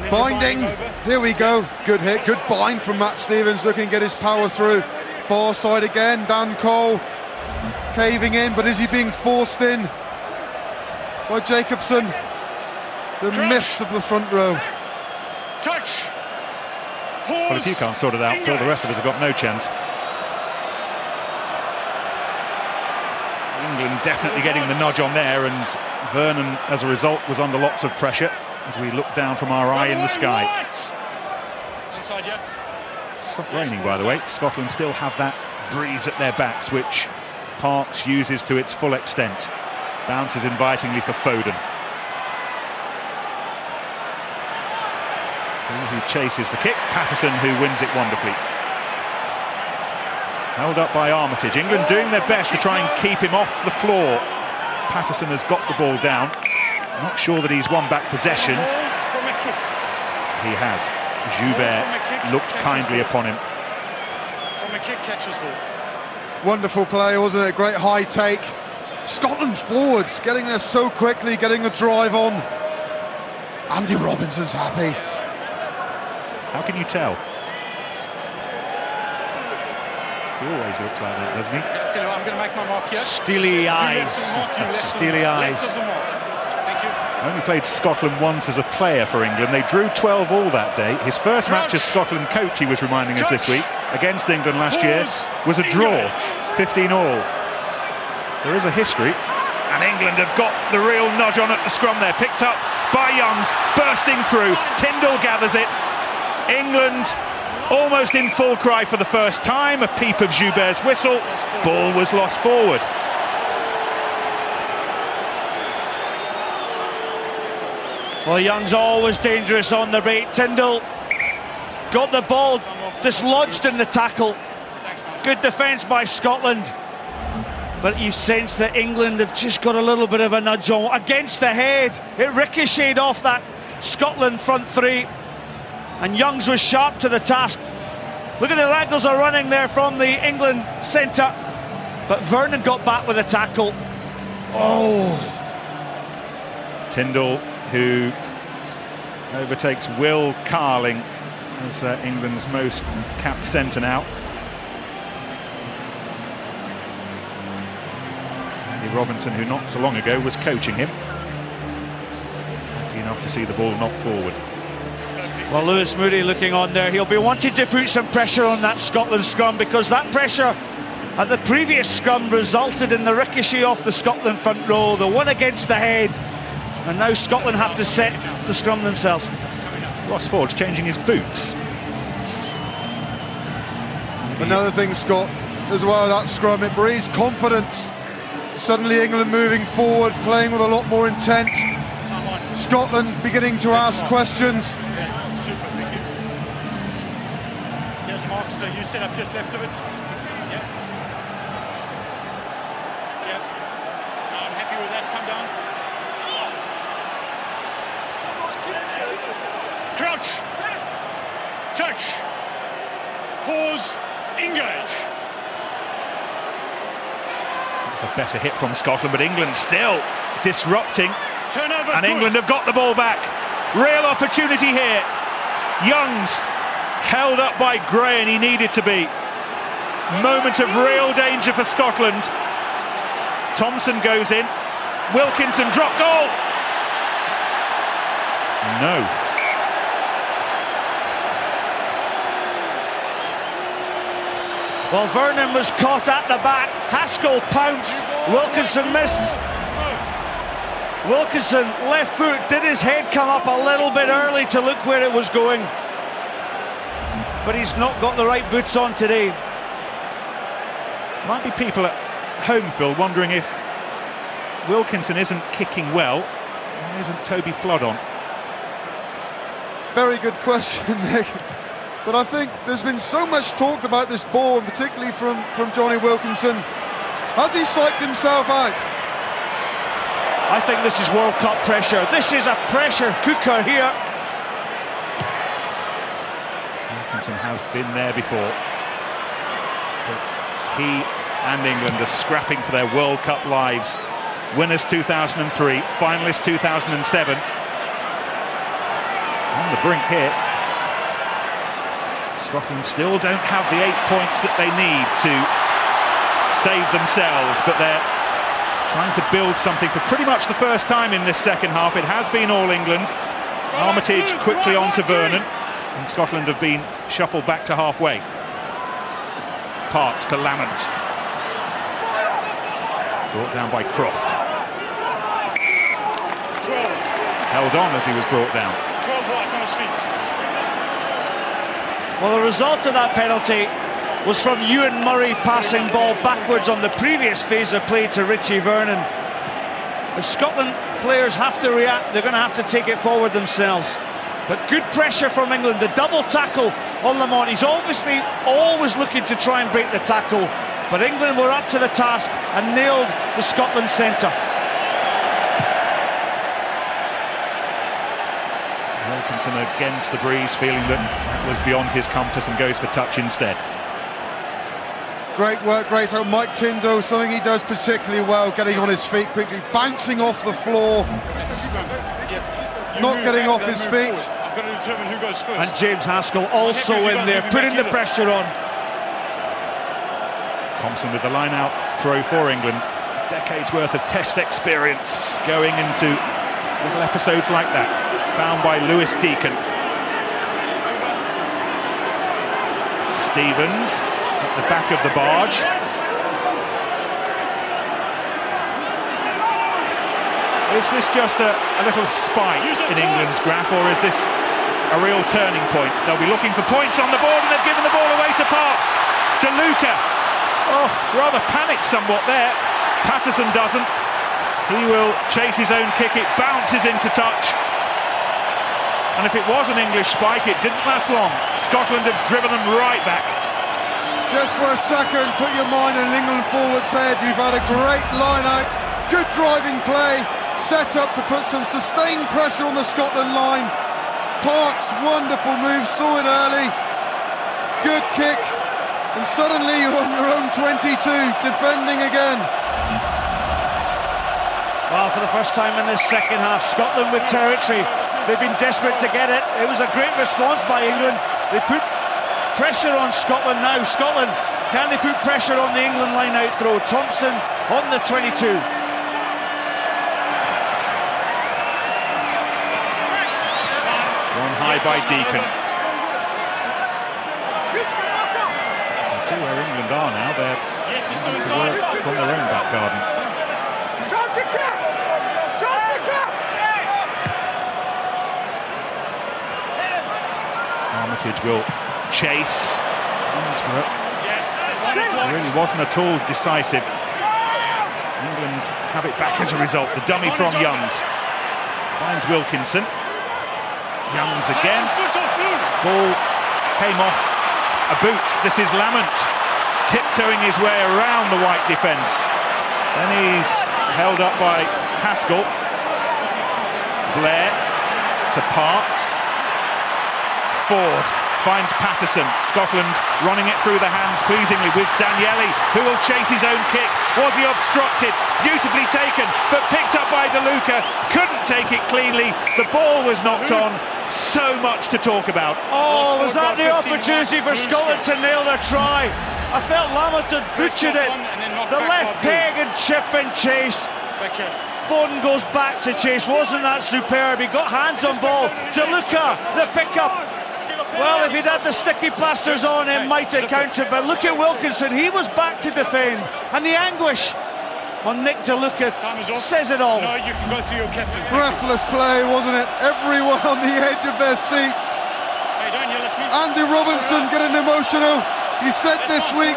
Speaker 3: Binding. Here we go. Good hit. Good bind from Matt Stevens, looking to get his power through. Far side again. Dan Cole caving in, but is he being forced in by Jacobson? The myths of the front row.
Speaker 5: Touch.
Speaker 1: Well, if you can't sort it out, Phil, the rest of us have got no chance. England definitely getting the nodge on there, and Vernon, as a result, was under lots of pressure as we look down from our eye in the sky. Stopped raining, by the way. Scotland still have that breeze at their backs, which Parks uses to its full extent. Bounces invitingly for Foden, who chases the kick. Patterson, who wins it wonderfully. Held up by Armitage. England doing their best to try and keep him off the floor. Patterson has got the ball down. Not sure that he's won back possession. He has. Joubert looked kindly upon him.
Speaker 5: From a kick, catches ball.
Speaker 3: Wonderful play, wasn't it? Great high take. Scotland forwards getting there so quickly, getting the drive on. Andy Robinson's happy.
Speaker 1: How can you tell? He always looks like that, doesn't he?
Speaker 5: I'm going to make my mark here.
Speaker 2: Steely eyes. Steely eyes.
Speaker 1: Only played Scotland once as a player for England. They drew 12-all that day. His first match as Scotland coach, he was reminding us this week, against England last year, was a draw, 15-all. There is a history, and England have got the real nudge on at the scrum there. Picked up by Youngs, bursting through. Tyndall gathers it. England almost in full cry for the first time. A peep of Joubert's whistle. Ball was lost forward.
Speaker 2: Well, Young's always dangerous on the break. Tyndall got the ball dislodged in the tackle. Good defence by Scotland. But you sense that England have just got a little bit of a nudge on against the head. It ricocheted off that Scotland front three. And Youngs was sharp to the task. Look at the angles are running there from the England centre. But Vernon got back with a tackle. Oh.
Speaker 1: Tyndall, who overtakes Will Carling as England's most capped centre now. Andy Robinson, who not so long ago was coaching him. Happy enough to see the ball knocked forward.
Speaker 2: Well, Lewis Moody looking on there. He'll be wanting to put some pressure on that Scotland scrum, because that pressure at the previous scrum resulted in the ricochet off the Scotland front row, the one against the head, and now Scotland have to set the scrum themselves.
Speaker 1: Ross Ford's changing his boots.
Speaker 3: Another thing, Scott, as well, that scrum, it breeds confidence. Suddenly England moving forward, playing with a lot more intent. Scotland beginning to ask questions.
Speaker 5: Yes, Mark, so you set up just left of it. Yeah. Yeah. No, I'm happy with that. Come down. Crouch. Touch. Pause. Engage.
Speaker 1: It's a better hit from Scotland, but England still disrupting.
Speaker 5: Turnover.
Speaker 1: And England have got the ball back. Real opportunity here. Youngs held up by Gray, and he needed to be. Moment of real danger for Scotland. Thompson goes in. Wilkinson drop goal. No.
Speaker 2: Well, Vernon was caught at the back. Haskell pounced. Wilkinson missed. Wilkinson, left foot, did his head come up a little bit early to look where it was going. But he's not got the right boots on today.
Speaker 1: Might be people at home, Phil, wondering if Wilkinson isn't kicking well. Why isn't Toby Flood on?
Speaker 3: Very good question, Nick. But I think there's been so much talk about this ball, and particularly from Johnny Wilkinson. Has he psyched himself out?
Speaker 2: I think this is World Cup pressure. This is a pressure cooker here.
Speaker 1: Wilkinson has been there before. But he and England are scrapping for their World Cup lives. Winners 2003, finalists 2007. On the brink here. Scotland still don't have the 8 points that they need to save themselves, but they're trying to build something for pretty much the first time in this second half. It has been all England. Armitage quickly on to Vernon, and Scotland have been shuffled back to halfway. Parks to Lamont. Brought down by Croft. Held on as he was brought down.
Speaker 5: 12 wide on his feet.
Speaker 2: Well, the result of that penalty was from Ewan Murray passing ball backwards on the previous phase of play to Richie Vernon. If Scotland players have to react, they're going to have to take it forward themselves. But good pressure from England, the double tackle on Lamont. He's obviously always looking to try and break the tackle, but England were up to the task and nailed the Scotland centre.
Speaker 1: Wilkinson against the breeze, feeling that was beyond his compass, and goes for touch instead.
Speaker 3: Great work, great. So Mike Tyndall, something he does particularly well, getting on his feet quickly, bouncing off the floor, not getting off his feet.
Speaker 5: I've got to determine who goes first.
Speaker 2: And James Haskell also in there, putting the pressure on.
Speaker 1: Thompson with the line out throw for England. Decades worth of test experience going into little episodes like that. Found by Lewis Deacon. Stevens at the back of the barge. Is this just a little spike in England's graph, or is this a real turning point? They'll be looking for points on the board, and they've given the ball away to Parks. DeLuca. Oh, rather panicked somewhat there. Patterson doesn't. He will chase his own kick. It bounces into touch. And if it was an English spike, it didn't last long. Scotland have driven them right back.
Speaker 3: Just for a second, put your mind in England forward's head. You've had a great line out, good driving play, set up to put some sustained pressure on the Scotland line. Parks, wonderful move, saw it early, good kick, and suddenly you're on your own 22, defending again.
Speaker 2: Well, for the first time in this second half, Scotland with territory. They've been desperate to get it. It was a great response by England. They put pressure on Scotland now. Scotland, can they put pressure on the England line-out throw? Thompson on the 22.
Speaker 1: One try by Deacon. You see where England are now. They're having to work from their own back garden. Armitage will chase. It really wasn't at all decisive. England have it back as a result. The dummy from Youngs finds Wilkinson. Youngs again. Ball came off a boot. This is Lamont tiptoeing his way around the white defence. Then he's held up by Haskell. Blair to Parks. Ford finds Patterson. Scotland running it through the hands pleasingly with Danieli, who will chase his own kick. Was he obstructed? Beautifully taken, but picked up by DeLuca. Couldn't take it cleanly. The ball was knocked on. So much to talk about.
Speaker 2: Oh, was that the opportunity for Scotland to nail their try? I felt Lamont had butchered it. The left peg and chip and chase. Foden goes back to chase. Wasn't that superb? He got hands on ball. DeLuca, the pickup. Well, if he'd had the sticky plasters on, it might have counted, but look at Wilkinson, he was back to defend, and the anguish on Nick DeLuca says it all.
Speaker 5: No, you can go to your captain.
Speaker 3: Breathless play, wasn't it? Everyone on the edge of their seats.
Speaker 5: Hey, don't yell at me.
Speaker 3: Andy Robinson getting emotional. He said this week,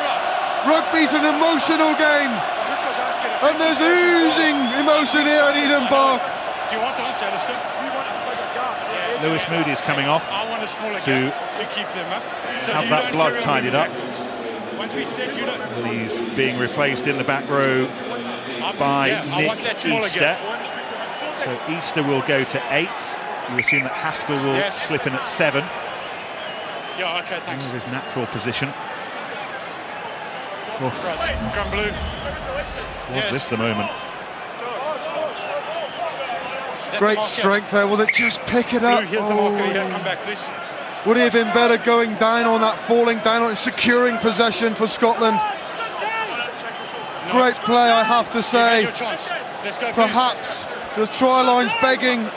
Speaker 3: rugby's an emotional game, and there's oozing emotion here at Eden Park.
Speaker 5: Do you want to answer, Alistair?
Speaker 1: Lewis Moody's coming off to
Speaker 5: keep them up. So
Speaker 1: have that blood tidied up. And he's being replaced in the back row by Nick Easter. So Easter will go to 8. You assume that Haskell will slip in at 7.
Speaker 5: Yeah, okay, thanks.
Speaker 1: His natural position. Was this the moment?
Speaker 3: Great strength there, was it? Just pick it up.
Speaker 5: Here's the marker here, come back please.
Speaker 3: Would he have been better going down on that, falling down on it, securing possession for Scotland? Great play, I have to say. Perhaps the try line's begging.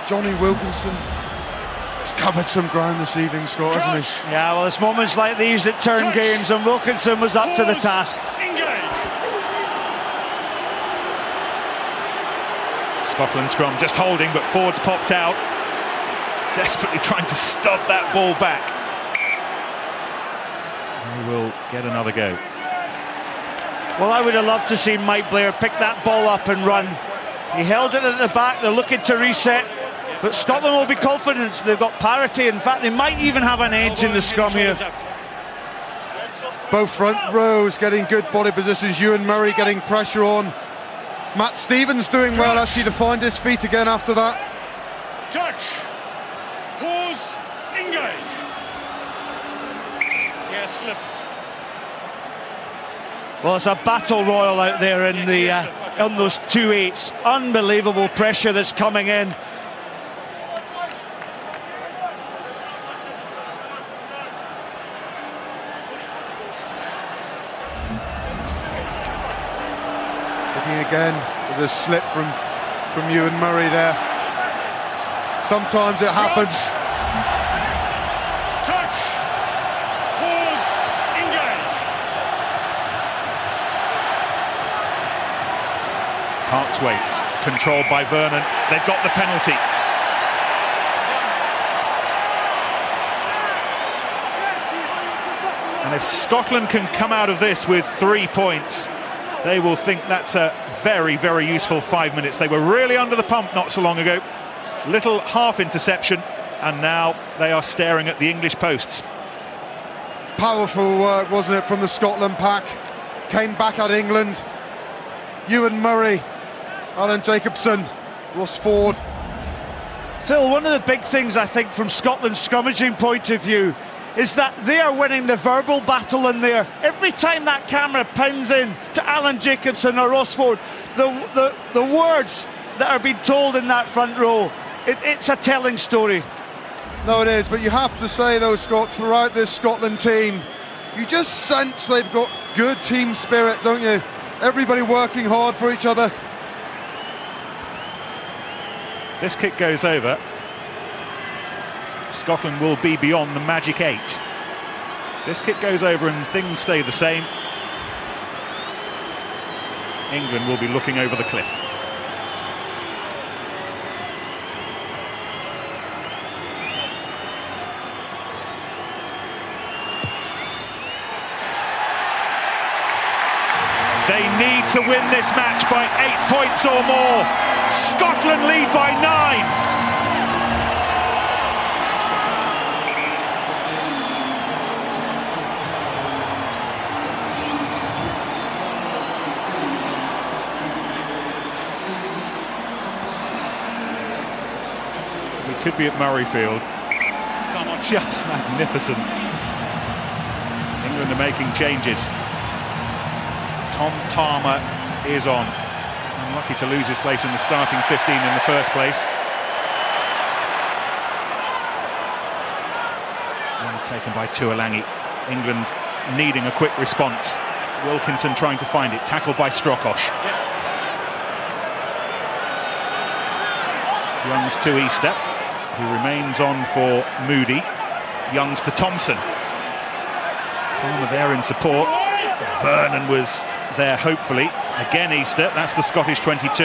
Speaker 3: Johnny Wilkinson has covered some ground this evening, Scott, hasn't he?
Speaker 2: Yeah, well, it's moments like these that turn games, and Wilkinson was up to the task.
Speaker 1: Scotland scrum just holding, but Ford's popped out, desperately trying to stud that ball back. He will get another go.
Speaker 2: Well, I would have loved to see Mike Blair pick that ball up and run. He held it at the back, they're looking to reset, but Scotland will be confident. They've got parity, in fact they might even have an edge in the scrum here.
Speaker 3: Both front rows getting good body positions. Ewan Murray getting pressure on. Matt Stevens doing well actually to find his feet again after that.
Speaker 5: Touch. Pause. Engage. Yeah, slip.
Speaker 2: Well, it's a battle royal out there in the on those 2-8s. Unbelievable pressure that's coming in.
Speaker 3: Again, there's a slip from Ewan Murray there. Sometimes it happens.
Speaker 5: Touch. Pause. Engage.
Speaker 1: Parks waits, controlled by Vernon. They've got the penalty. And if Scotland can come out of this with 3 points, they will think that's a very, very useful 5 minutes. They were really under the pump not so long ago. Little half interception, and now they are staring at the English posts.
Speaker 3: Powerful work, wasn't it, from the Scotland pack? Came back at England. Ewan Murray, Alan Jacobson, Ross Ford.
Speaker 2: Phil, one of the big things I think from Scotland's scrummaging point of view is that they are winning the verbal battle in there. Every time that camera pins in to Alan Jacobson or Ross Ford, the words that are being told in that front row, it's a telling story.
Speaker 3: No, it is, but you have to say though, Scott, throughout this Scotland team, you just sense they've got good team spirit, don't you? Everybody working hard for each other.
Speaker 1: This kick goes over. Scotland will be beyond the magic 8. This kick goes over and things stay the same. England will be looking over the cliff. They need to win this match by 8 points or more. Scotland lead by 9. We could be at Murrayfield. Just magnificent. England are making changes. Tom Palmer is on. Unlucky to lose his place in the starting 15 in the first place. One taken by Tuolangi. England needing a quick response. Wilkinson trying to find it. Tackled by Strokosz. Young's to Easter, who remains on for Moody. Young's to Thompson. Palmer there in support. Vernon was there, hopefully. Again, Easter. That's the Scottish 22.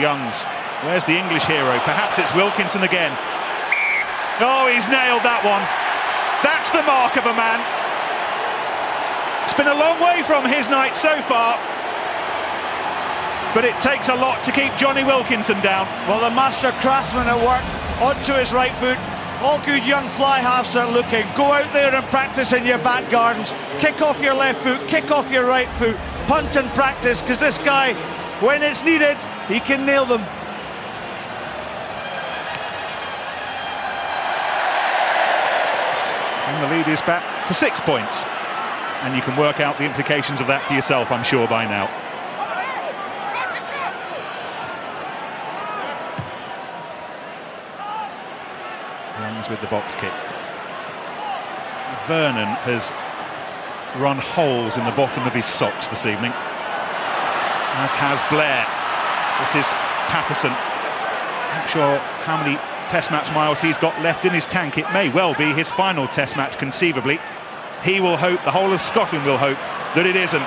Speaker 1: Youngs. Where's the English hero? Perhaps it's Wilkinson again. Oh, he's nailed that one. That's the mark of a man. It's been a long way from his night so far, but it takes a lot to keep Johnny Wilkinson down.
Speaker 2: Well, the master craftsman at work, onto his right foot. All good young fly halves are looking. Go out there and practice in your back gardens. Kick off your left foot, kick off your right foot. Punt and practice, because this guy, when it's needed, he can nail them.
Speaker 1: And the lead is back to 6 points. And you can work out the implications of that for yourself, I'm sure, by now. Youngs with the box kick. Vernon has run holes in the bottom of his socks this evening, as has Blair. This is Patterson. Not sure how many Test match miles he's got left in his tank. It may well be his final Test match, conceivably. He will hope, the whole of Scotland will hope, that it isn't.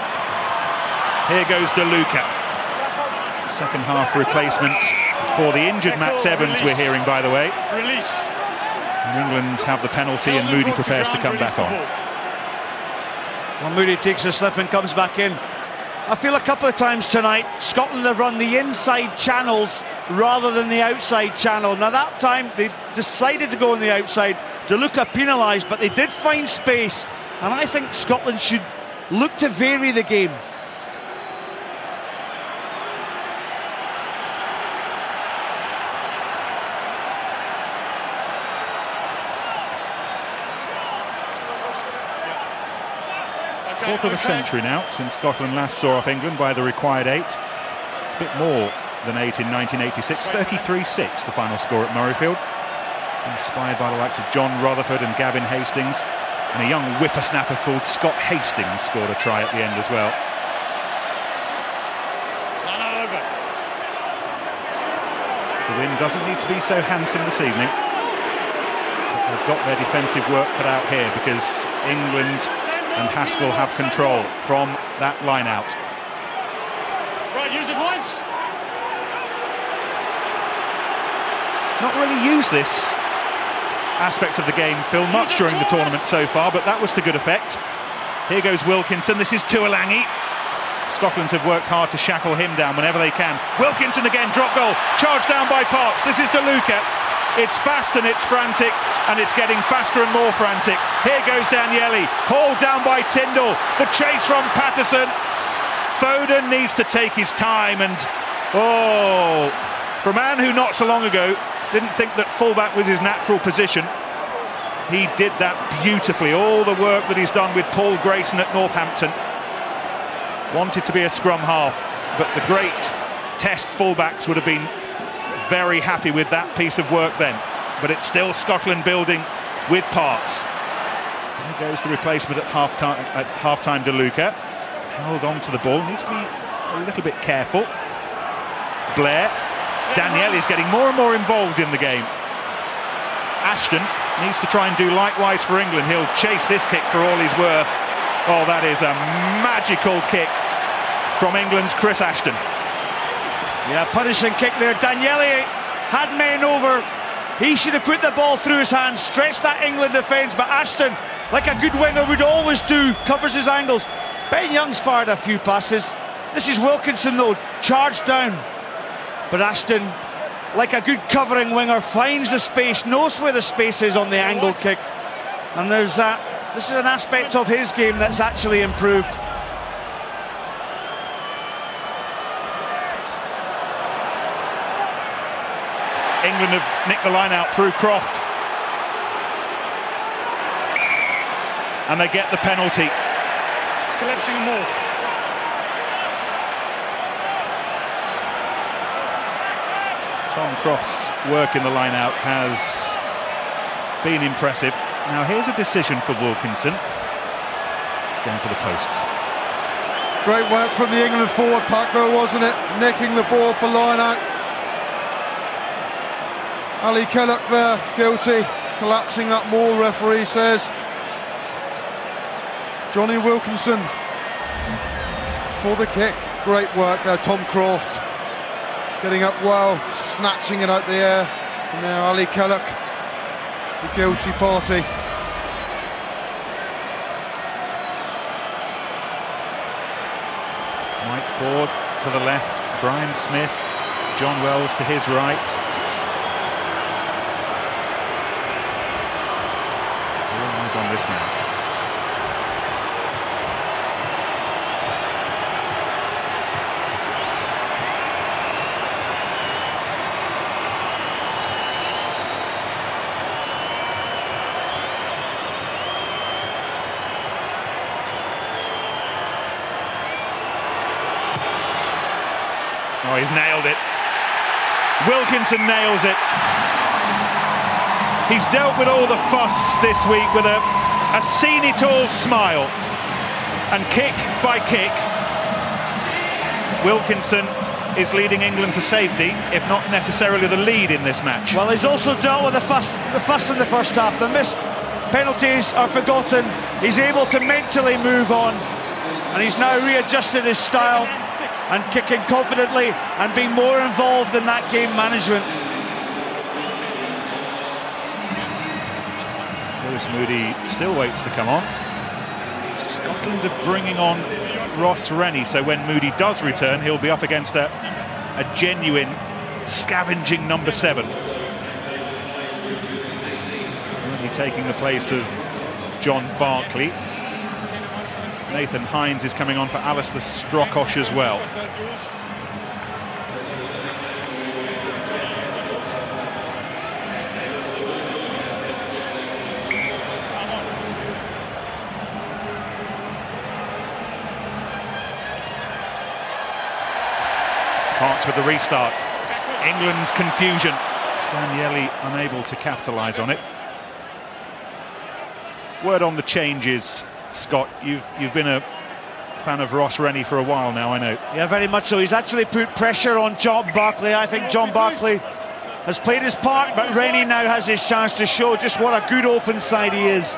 Speaker 1: Here goes DeLuca. Second half replacement for the injured Max Evans, we're hearing, by the way.
Speaker 5: Release.
Speaker 1: And England have the penalty and Moody prepares to come back on.
Speaker 2: Well, Moody takes a slip and comes back in. I feel a couple of times tonight Scotland have run the inside channels rather than the outside channel. Now that time they decided to go on the outside. DeLuca penalised, but they did find space, and I think Scotland should look to vary the game.
Speaker 1: Quarter of a century now since Scotland last saw off England by the required 8. It's a bit more than 8 in 1986. 33-6 the final score at Murrayfield. Inspired by the likes of John Rutherford and Gavin Hastings, and a young whippersnapper called Scott Hastings scored a try at the end as well. The win doesn't need to be so handsome this evening, but they've got their defensive work cut out here, because England and Haskell have control from that line out.
Speaker 5: Right, use it once.
Speaker 1: Not really used this aspect of the game, Phil, much during the tournament so far, but that was to good effect. Here goes Wilkinson. This is Tuolangi. Scotland have worked hard to shackle him down whenever they can. Wilkinson again, drop goal, charged down by Parks. This is DeLuca. It's fast and it's frantic, and it's getting faster and more frantic. Here goes Daniele, hauled down by Tyndall. The chase from Patterson. Foden needs to take his time, and for a man who not so long ago didn't think that fullback was his natural position, he did that beautifully. All the work that he's done with Paul Grayson at Northampton. Wanted to be a scrum half, but the great Test fullbacks would have been very happy with that piece of work then. But it's still Scotland building with Parks. There goes the replacement at half-time DeLuca. Held on to the ball, needs to be a little bit careful. Blair. Daniele is getting more and more involved in the game. Ashton needs to try and do likewise for England. He'll chase this kick for all he's worth. Oh, that is a magical kick from England's Chris Ashton.
Speaker 2: Yeah, punishing kick there. Daniele had men over. He should have put the ball through his hands, stretched that England defence, but Ashton, like a good winger would always do, covers his angles. Ben Young's fired a few passes. This is Wilkinson though, charged down. But Ashton, like a good covering winger, finds the space, knows where the space is on the angle kick. And there's that. This is an aspect of his game that's actually improved.
Speaker 1: England have nicked the line out through Croft. And they get the penalty.
Speaker 5: Collapsing them all.
Speaker 1: Tom Croft's work in the line out has been impressive. Now here's a decision for Wilkinson. He's going for the posts.
Speaker 3: Great work from the England forward pack though, wasn't it? Nicking the ball for line out. Ali Kellogg there, guilty. Collapsing that maul, referee says. Johnny Wilkinson for the kick. Great work there, Tom Croft. Getting up well, snatching it out the air. And now Ali Kellogg, the guilty party.
Speaker 1: Mike Ford to the left, Brian Smith, John Wells to his right. All eyes on this man. Oh, he's nailed it. Wilkinson nails it. He's dealt with all the fuss this week with a seen-it-all smile. And kick by kick, Wilkinson is leading England to safety, if not necessarily the lead in this match.
Speaker 2: Well, he's also dealt with the fuss in the first half. The missed penalties are forgotten. He's able to mentally move on. And he's now readjusted his style and kicking confidently and being more involved in that game management.
Speaker 1: Lewis Moody still waits to come on. Scotland are bringing on Ross Rennie, so when Moody does return, he'll be up against a genuine scavenging number 7. Currently taking the place of John Barkley. Nathan Hines is coming on for Alistair Strokosh as well. Parts with the restart. England's confusion. Daniele unable to capitalise on it. Word on the changes. Scott, you've been a fan of Ross Rennie for a while now, I know.
Speaker 2: Yeah, very much so. He's actually put pressure on John Barkley. I think John Barkley has played his part, but Rennie now has his chance to show just what a good open side he is.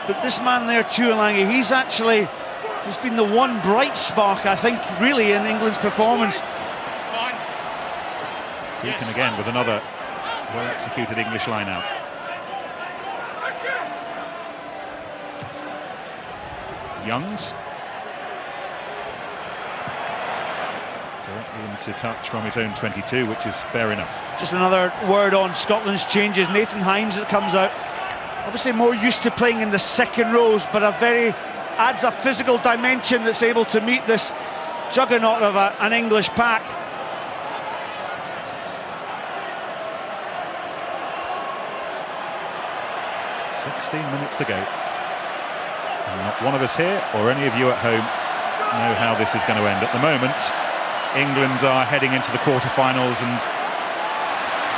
Speaker 2: But this man there, Tuolangi, he's been the one bright spark, I think, really, in England's performance.
Speaker 1: Deacon again with another well-executed English line-out. Youngs directly into touch from his own 22, which is fair enough.
Speaker 2: Just another word on Scotland's changes. Nathan Hines that comes out, obviously more used to playing in the second rows, but adds a physical dimension that's able to meet this juggernaut of an English pack.
Speaker 1: Minutes to go. And not one of us here or any of you at home know how this is going to end. At the moment, England are heading into the quarterfinals and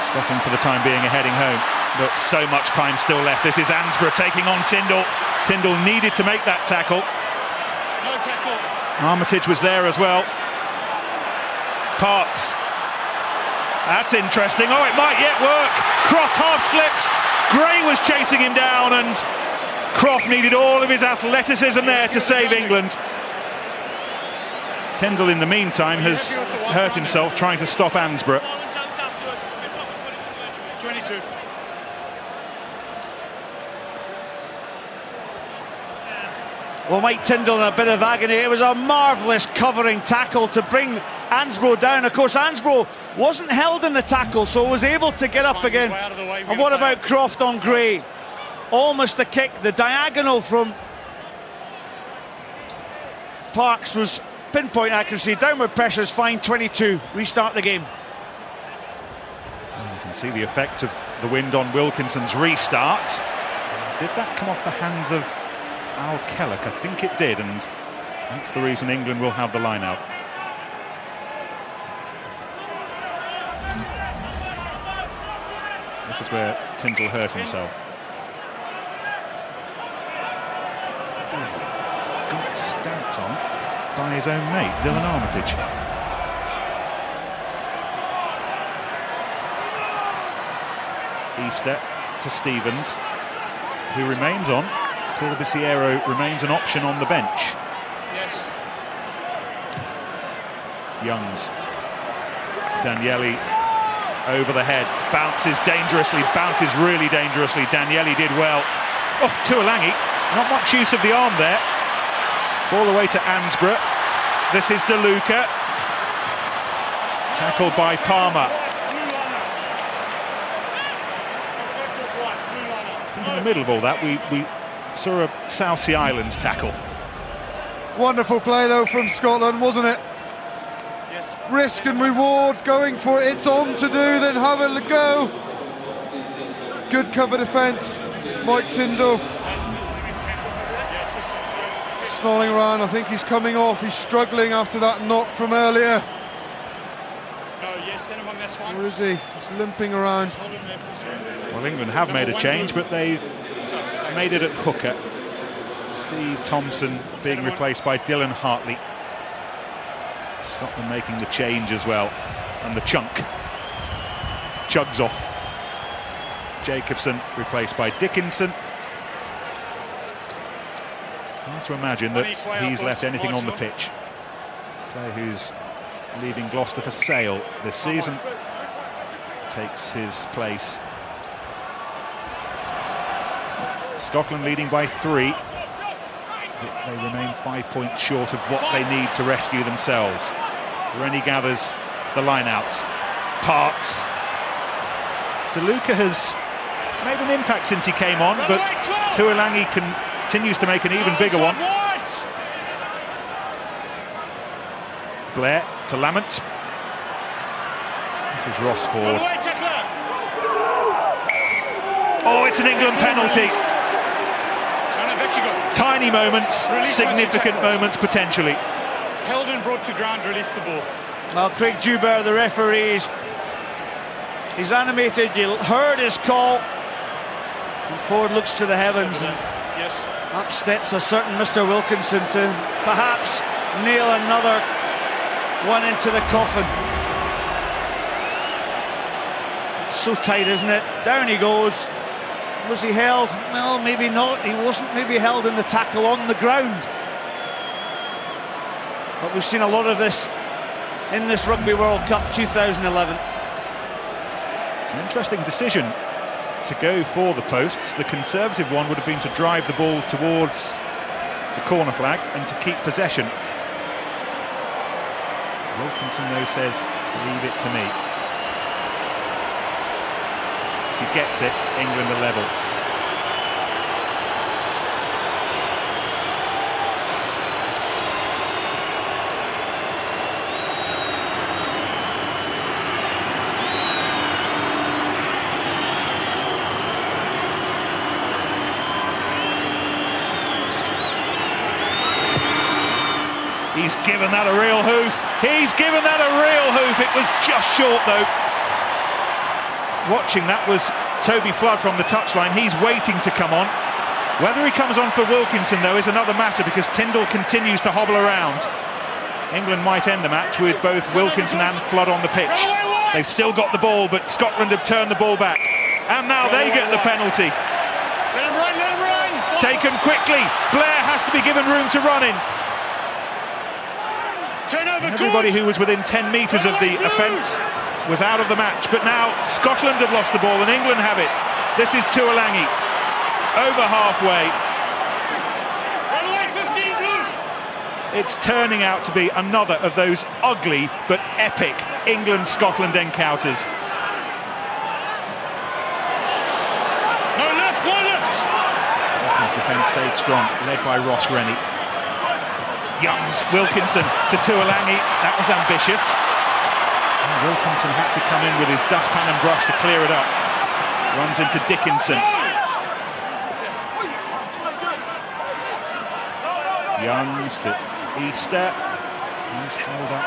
Speaker 1: Scotland for the time being are heading home. But so much time still left. This is Ansborough taking on Tyndall. Tyndall needed to make that tackle.
Speaker 5: No tackle.
Speaker 1: Armitage was there as well. Parks. That's interesting. Oh, it might yet work. Croft half slips. Gray was chasing him down, and Croft needed all of his athleticism there to save England. Tyndall, in the meantime, has hurt himself trying to stop Ansborough.
Speaker 5: 22.
Speaker 2: Well, Mike Tyndall in a bit of agony. It was a marvellous covering tackle to bring Ansborough down. Of course, Ansborough wasn't held in the tackle, so was able to get up again. And what about Croft on Gray? Almost the kick, the diagonal from Parks was pinpoint accuracy. Downward pressure is fine. 22. Restart the game.
Speaker 1: You can see the effect of the wind on Wilkinson's restart. Did that come off the hands of Al Kellock? I think it did, and that's the reason England will have the line out. This is where Tyndall hurt himself. Got stamped on by his own mate, Dylan Armitage. Easter to Stevens, who remains on. Corbisiero remains an option on the bench.
Speaker 5: Yes.
Speaker 1: Youngs. Danieli over the head, bounces dangerously, bounces really dangerously. Danieli did well. Oh, Tuolangi, not much use of the arm there. Ball away to Ansborough. This is DeLuca. Tackled by Palmer. I think in the middle of all that, we saw a South Sea Islands tackle.
Speaker 3: Wonderful play though from Scotland, wasn't it?
Speaker 5: Yes.
Speaker 3: Risk and reward, going for it. It's on to do, then have a go. Good cover defence, Mike Tyndall. Snarling around, I think he's coming off. He's struggling after that knock from earlier. Where is he? He's limping around.
Speaker 1: Well, England have made a change, but they've made it at hooker. Steve Thompson being replaced by Dylan Hartley. Scotland making the change as well. And the chunk chugs off. Jacobson replaced by Dickinson. Hard to imagine that he's left anything on the pitch. Player who's leaving Gloucester for sale this season takes his place. Scotland leading by 3. They remain 5 points short of what they need to rescue themselves. Rennie gathers the line out. Parks. DeLuca has made an impact since he came on, but Tuolangi continues to make an even bigger one. Blair to Lamont. This is Rossford. Oh, it's an England penalty. Tiny moments, significant moments potentially.
Speaker 5: Held and brought to ground, release the ball.
Speaker 2: Well, Craig Dewber, the referee, he's animated. You heard his call. And Ford looks to the heavens. And
Speaker 5: yes.
Speaker 2: Up steps a certain Mr. Wilkinson to perhaps nail another one into the coffin. It's so tight, isn't it? Down he goes. Was he held? Well, maybe not. He wasn't maybe held in the tackle on the ground. But we've seen a lot of this in this Rugby World Cup 2011.
Speaker 1: It's an interesting decision to go for the posts. The conservative one would have been to drive the ball towards the corner flag and to keep possession. Wilkinson, though, says, leave it to me. If he gets it, England are level. He's given that a real hoof. He's given that a real hoof. It was just short, though. Watching that was Toby Flood from the touchline. He's waiting to come on. Whether he comes on for Wilkinson, though, is another matter because Tyndall continues to hobble around. England might end the match with both Wilkinson and Flood on the pitch. They've still got the ball, but Scotland have turned the ball back. And now they get the penalty.
Speaker 5: Let him run, let him run!
Speaker 1: Taken quickly. Blair has to be given room to run in.
Speaker 5: Turnover.
Speaker 1: Everybody who was within 10 metres of the offence was out of the match, but now Scotland have lost the ball and England have it. This is Tuolangi, over halfway. It's turning out to be another of those ugly but epic England-Scotland encounters.
Speaker 5: No left, no left!
Speaker 1: Scotland's defence stayed strong, led by Ross Rennie. Youngs, Wilkinson to Tuolangi, that was ambitious. And Wilkinson had to come in with his dustpan and brush to clear it up. Runs into Dickinson. Youngs to Easter. He's held up.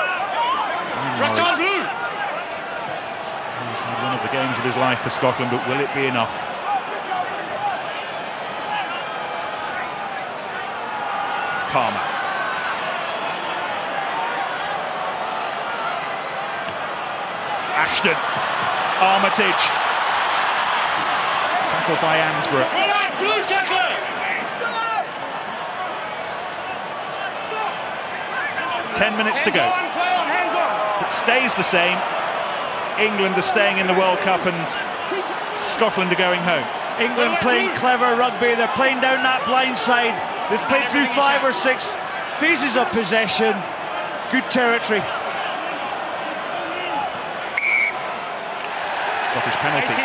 Speaker 1: He's had one of the games of his life for Scotland, but will it be enough? Palmer. Ashton. Armitage. Tackled by Ansborough. 10 minutes to go. It stays the same. England are staying in the World Cup and Scotland are going home.
Speaker 2: England playing clever rugby. They're playing down that blind side. They've played through 5 or 6 phases of possession. Good territory.
Speaker 1: Scottish penalty.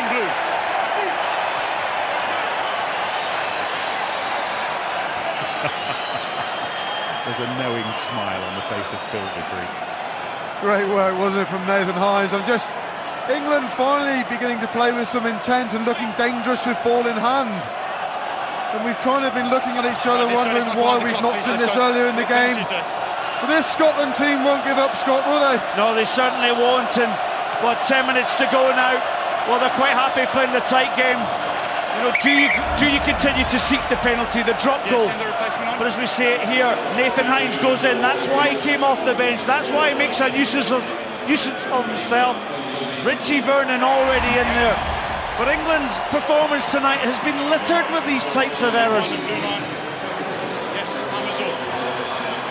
Speaker 1: There's a knowing smile on the face of Phil Vickery.
Speaker 3: Great work, wasn't it, from Nathan Hines? England finally beginning to play with some intent and looking dangerous with ball in hand. And we've kind of been looking at each other wondering why we've not seen this earlier in the game. But this Scotland team won't give up, Scott, will they?
Speaker 2: No, they certainly won't. And 10 minutes to go now. Well, they're quite happy playing the tight game. You know, do you continue to seek the penalty, the drop goal? But as we say it here, Nathan Hines goes in. That's why he came off the bench. That's why he makes a nuisance of himself. Richie Vernon already in there. But England's performance tonight has been littered with these types of errors.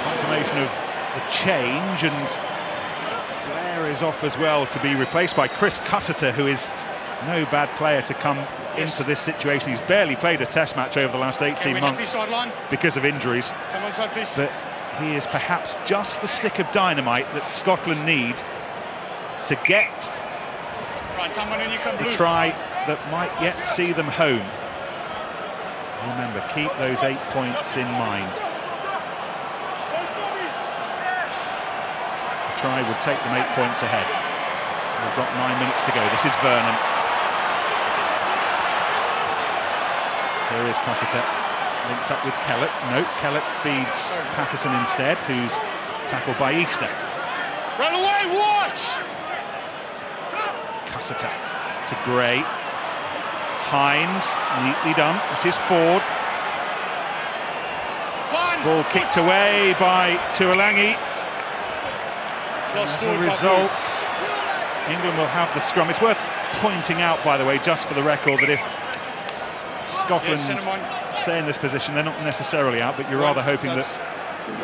Speaker 1: Confirmation of the change, and Blair is off as well to be replaced by Chris Cussiter, who is no bad player to come into this situation. He's barely played a test match over the last 18 months because of injuries. But he is perhaps just the stick of dynamite that Scotland need to get a try that might yet see them home. Remember, keep those 8 points in mind. A try would take them 8 points ahead. We've got 9 minutes to go. This is Vernon. Here is Cussiter. Links up with Kellett. No, Kellett feeds Patterson instead, who's tackled by Easter.
Speaker 5: Run away, watch!
Speaker 1: Cussiter to Gray. Hines, neatly done. This is Ford. Ball kicked away by Tuolangi. As a result, England will have the scrum. It's worth pointing out, by the way, just for the record, that if Scotland stay in this position, they're not necessarily out, but you're rather hoping that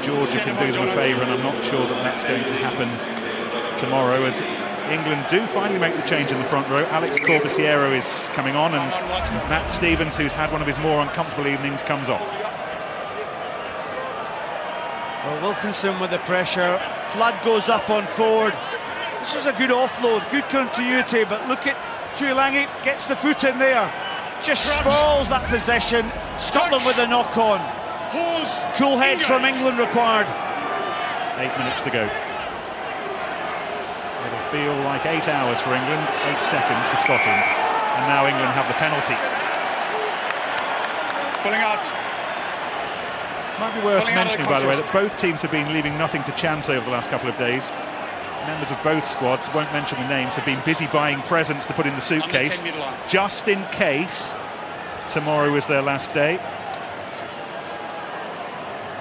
Speaker 1: Georgia can do them a favour, and I'm not sure that that's going to happen tomorrow, as England do finally make the change in the front row. Alex Corbisiero is coming on, and Matt Stevens, who's had one of his more uncomfortable evenings, comes off.
Speaker 2: Well, Wilkinson with the pressure. Flood goes up on Ford. This is a good offload, good continuity, but look at Tuolangi, gets the foot in there. Just spoils that possession. Scotland with the knock-on. Cool heads from England required.
Speaker 1: 8 minutes to go. It'll feel like 8 hours for England, 8 seconds for Scotland. And now England have the penalty.
Speaker 5: Pulling out.
Speaker 1: Might be worth mentioning, by the way, that both teams have been leaving nothing to chance over the last couple of days. Members of both squads, won't mention the names, have been busy buying presents to put in the suitcase, just in case tomorrow is their last day.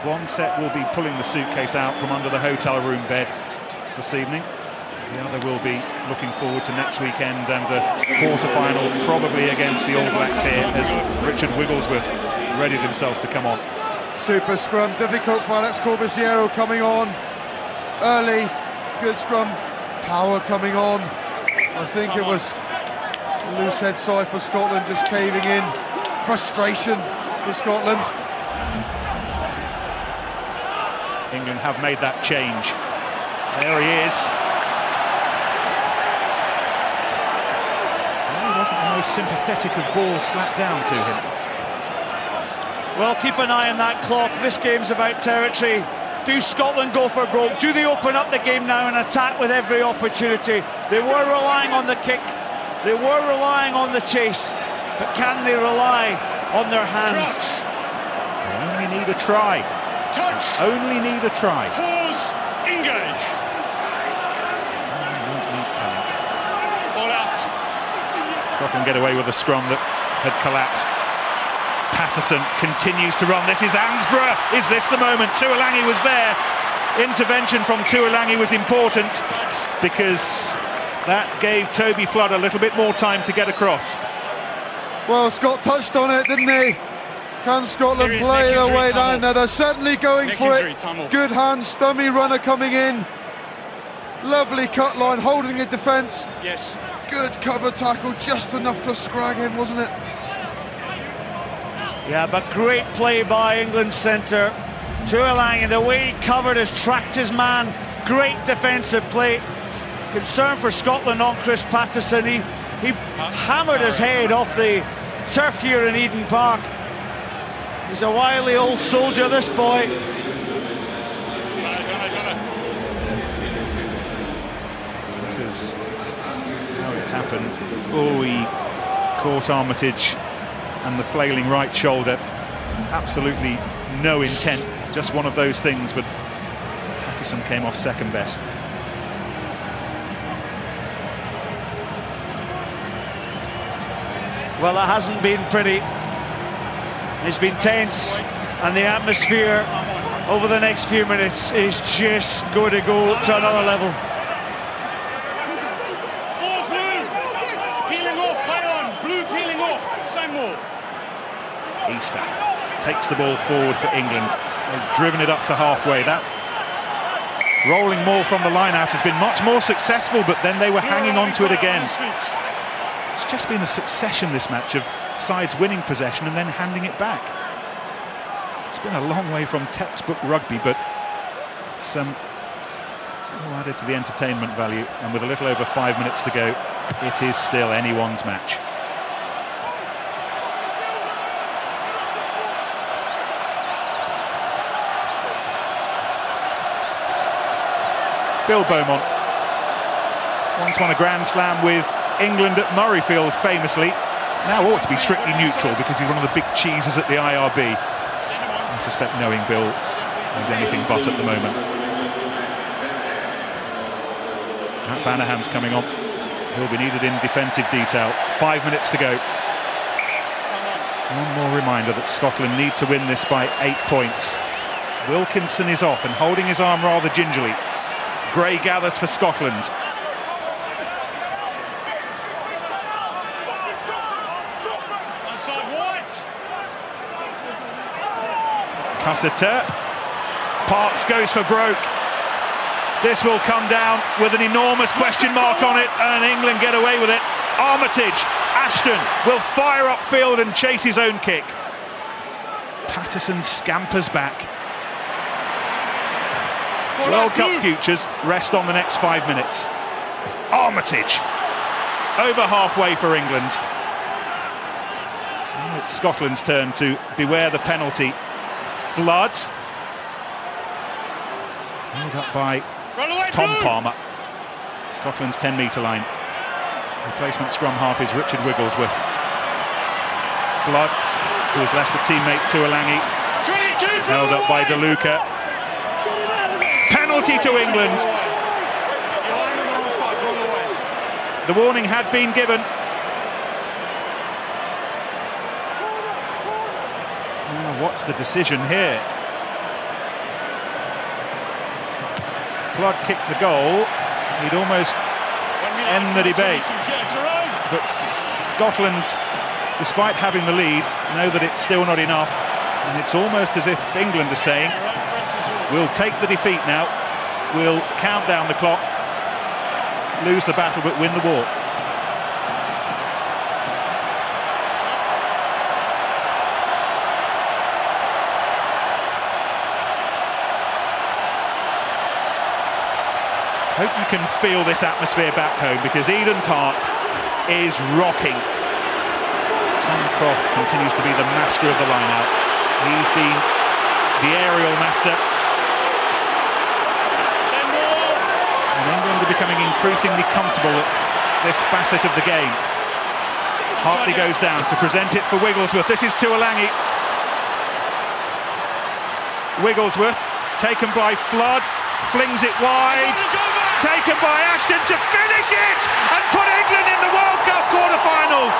Speaker 1: One set will be pulling the suitcase out from under the hotel room bed this evening. The other will be looking forward to next weekend and the quarter-final probably against the All Blacks here as Richard Wigglesworth readies himself to come on.
Speaker 3: Super scrum, difficult for Alex Corbisiero coming on early. Good scrum, power coming on. I think it was loose head side for Scotland, just caving in. Frustration for Scotland.
Speaker 1: England have made that change. There he is. Well, he wasn't the most sympathetic of balls slapped down to him.
Speaker 2: Well, keep an eye on that clock. This game's about territory. Do Scotland go for broke? Do they open up the game now and attack with every opportunity? They were relying on the kick. They were relying on the chase. But can they rely on their hands?
Speaker 1: They only need a try.
Speaker 5: Touch.
Speaker 1: Only need a try.
Speaker 5: Pause. Engage. All out.
Speaker 1: Scotland get away with a scrum that had collapsed. Patterson continues to run. This is Ansborough. Is this the moment? Tuolangi was there. Intervention from Tuolangi was important because that gave Toby Flood a little bit more time to get across.
Speaker 3: Well, Scott touched on it, didn't he? Can Scotland
Speaker 5: Serious
Speaker 3: play their
Speaker 5: injury,
Speaker 3: way down there? They're certainly going for it. Good hands, dummy runner coming in. Lovely cut line, holding in defence.
Speaker 5: Yes.
Speaker 3: Good cover tackle, just enough to scrag him, wasn't it?
Speaker 2: Yeah, but great play by England's centre. Tuolangi, the way he covered has tracked his man. Great defensive play. Concern for Scotland on Chris Patterson. He hammered his head off the turf here in Eden Park. He's a wily old soldier, this boy.
Speaker 1: This is how it happened. Oh, he caught Armitage and the flailing right shoulder. Absolutely no intent, just one of those things, but Patterson came off second best.
Speaker 2: Well, it hasn't been pretty. It's been tense, and the atmosphere over the next few minutes is just going to go to another level.
Speaker 5: Four blue. Peeling off, play on. Blue peeling off. Same more.
Speaker 1: Easter takes the ball forward for England. They've driven it up to halfway. That rolling maul from the line out has been much more successful, but then they were hanging on to it again. It's just been a succession, this match, of sides winning possession and then handing it back. It's been a long way from textbook rugby, but it's all added to the entertainment value, and with a little over 5 minutes to go, it is still anyone's match. Bill Beaumont once won a Grand Slam with England at Murrayfield famously. Now ought to be strictly neutral because he's one of the big cheeses at the IRB. I suspect, knowing Bill, he's anything but at the moment. Matt Banahan's coming on. He'll be needed in defensive detail. 5 minutes to go. One more reminder that Scotland need to win this by 8 points. Wilkinson is off and holding his arm rather gingerly. Gray gathers for Scotland. Cussiter. Parks goes for broke. This will come down with an enormous question mark on it, and England get away with it. Armitage, Ashton will fire upfield and chase his own kick. Patterson scampers back. World Cup futures rest on the next 5 minutes. Armitage over halfway for England. Now it's Scotland's turn to beware the penalty. Flood held up by Tom Palmer. Scotland's 10-metre line. Replacement scrum half is Richard Wigglesworth. Flood to his Leicester teammate Tuolangi. Held up by DeLuca. Penalty to England. The warning had been given. Now, what's the decision here? Flood kicked the goal. He'd almost end the debate. But Scotland, despite having the lead, know that it's still not enough. And it's almost as if England are saying, we'll take the defeat now, we'll count down the clock, lose the battle but win the war. Hope you can feel this atmosphere back home, because Eden Park is rocking. Tom Croft continues to be the master of the line-out. He's been the aerial master. And England are becoming increasingly comfortable at this facet of the game. Hartley goes down to present it for Wigglesworth. This is Tuolangi. Wigglesworth, taken by Flood, flings it wide. Taken by Ashton to finish it and put England in the World Cup quarter-finals.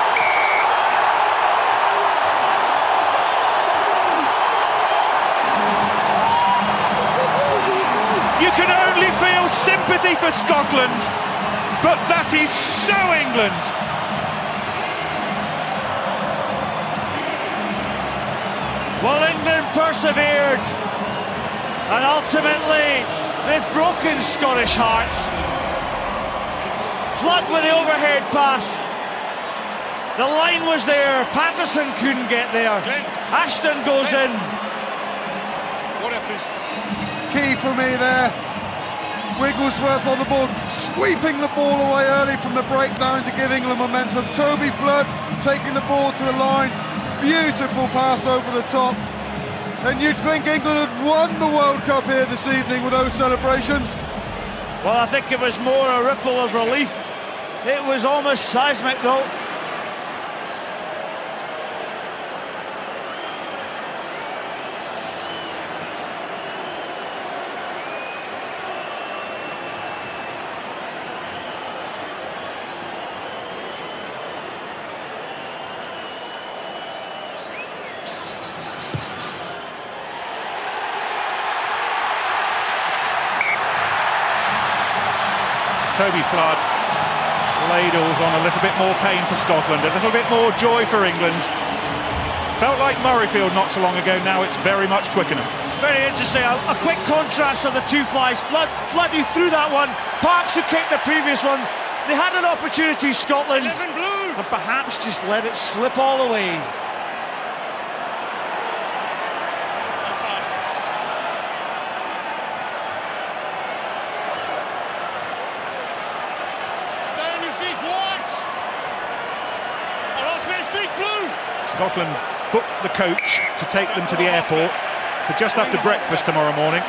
Speaker 1: You can only feel sympathy for Scotland, but that is so England.
Speaker 2: Well, England persevered, and ultimately they've broken Scottish hearts. Flood with the overhead pass. The line was there, Patterson couldn't get there. Ashton goes in.
Speaker 3: Key for me there. Wigglesworth on the ball, sweeping the ball away early from the breakdown to give England momentum. Toby Flood taking the ball to the line. Beautiful pass over the top. And you'd think England had won the World Cup here this evening with those celebrations.
Speaker 2: Well, I think it was more a ripple of relief. It was almost seismic, though.
Speaker 1: Toby Flood ladles on a little bit more pain for Scotland, a little bit more joy for England. Felt like Murrayfield not so long ago, now it's very much Twickenham.
Speaker 2: Very interesting, a quick contrast of the two flies. Flood who threw that one, Parks who kicked the previous one. They had an opportunity, Scotland, and perhaps just let it slip all away.
Speaker 1: Scotland booked the coach to take them to the airport for just after breakfast tomorrow morning.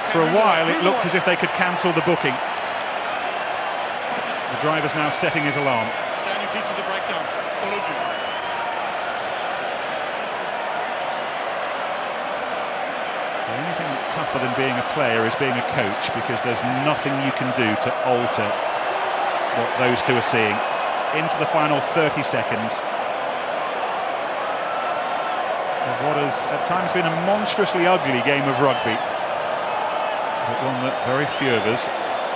Speaker 1: For a while it looked as if they could cancel the booking. The driver's now setting his alarm.
Speaker 5: Stay on your feet to the breakdown, all of you.
Speaker 1: The only thing tougher than being a player is being a coach, because there's nothing you can do to alter what those two are seeing. Into the final 30 seconds. What has at times been a monstrously ugly game of rugby, but one that very few of us,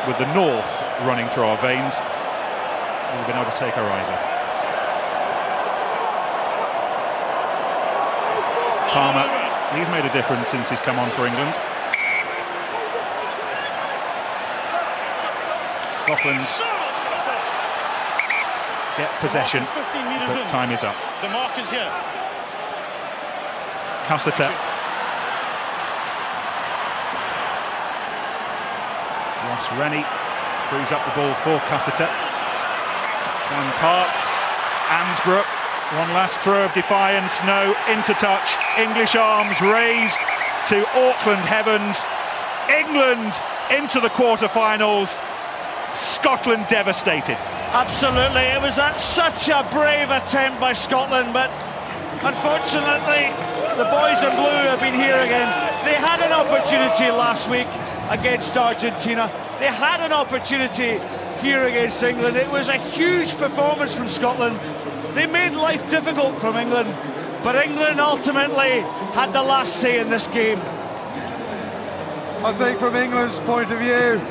Speaker 1: with the North running through our veins, have been able to take our eyes off. Palmer, he's made a difference since he's come on for England. Scotland get possession, but time is up.
Speaker 5: The mark is here.
Speaker 1: Cussiter. Ross Rennie frees up the ball for Cussiter. Dan Parks, Ansborough, one last throw of defiance, no, into touch, English arms raised to Auckland heavens. England into the quarter-finals, Scotland devastated.
Speaker 2: Absolutely, it was such a brave attempt by Scotland, but unfortunately the boys in blue have been here again. They had an opportunity last week against Argentina. They had an opportunity here against England. It was a huge performance from Scotland. They made life difficult from England, but England ultimately had the last say in this game.
Speaker 3: I think from England's point of view,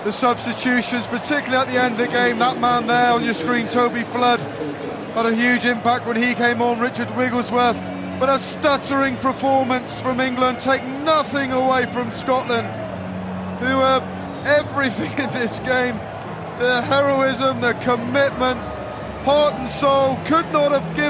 Speaker 3: the substitutions, particularly at the end of the game. That man there on your screen, Toby Flood, had a huge impact when he came on, Richard Wigglesworth. But a stuttering performance from England, take nothing away from Scotland, who were everything in this game. The heroism, the commitment, heart and soul, could not have given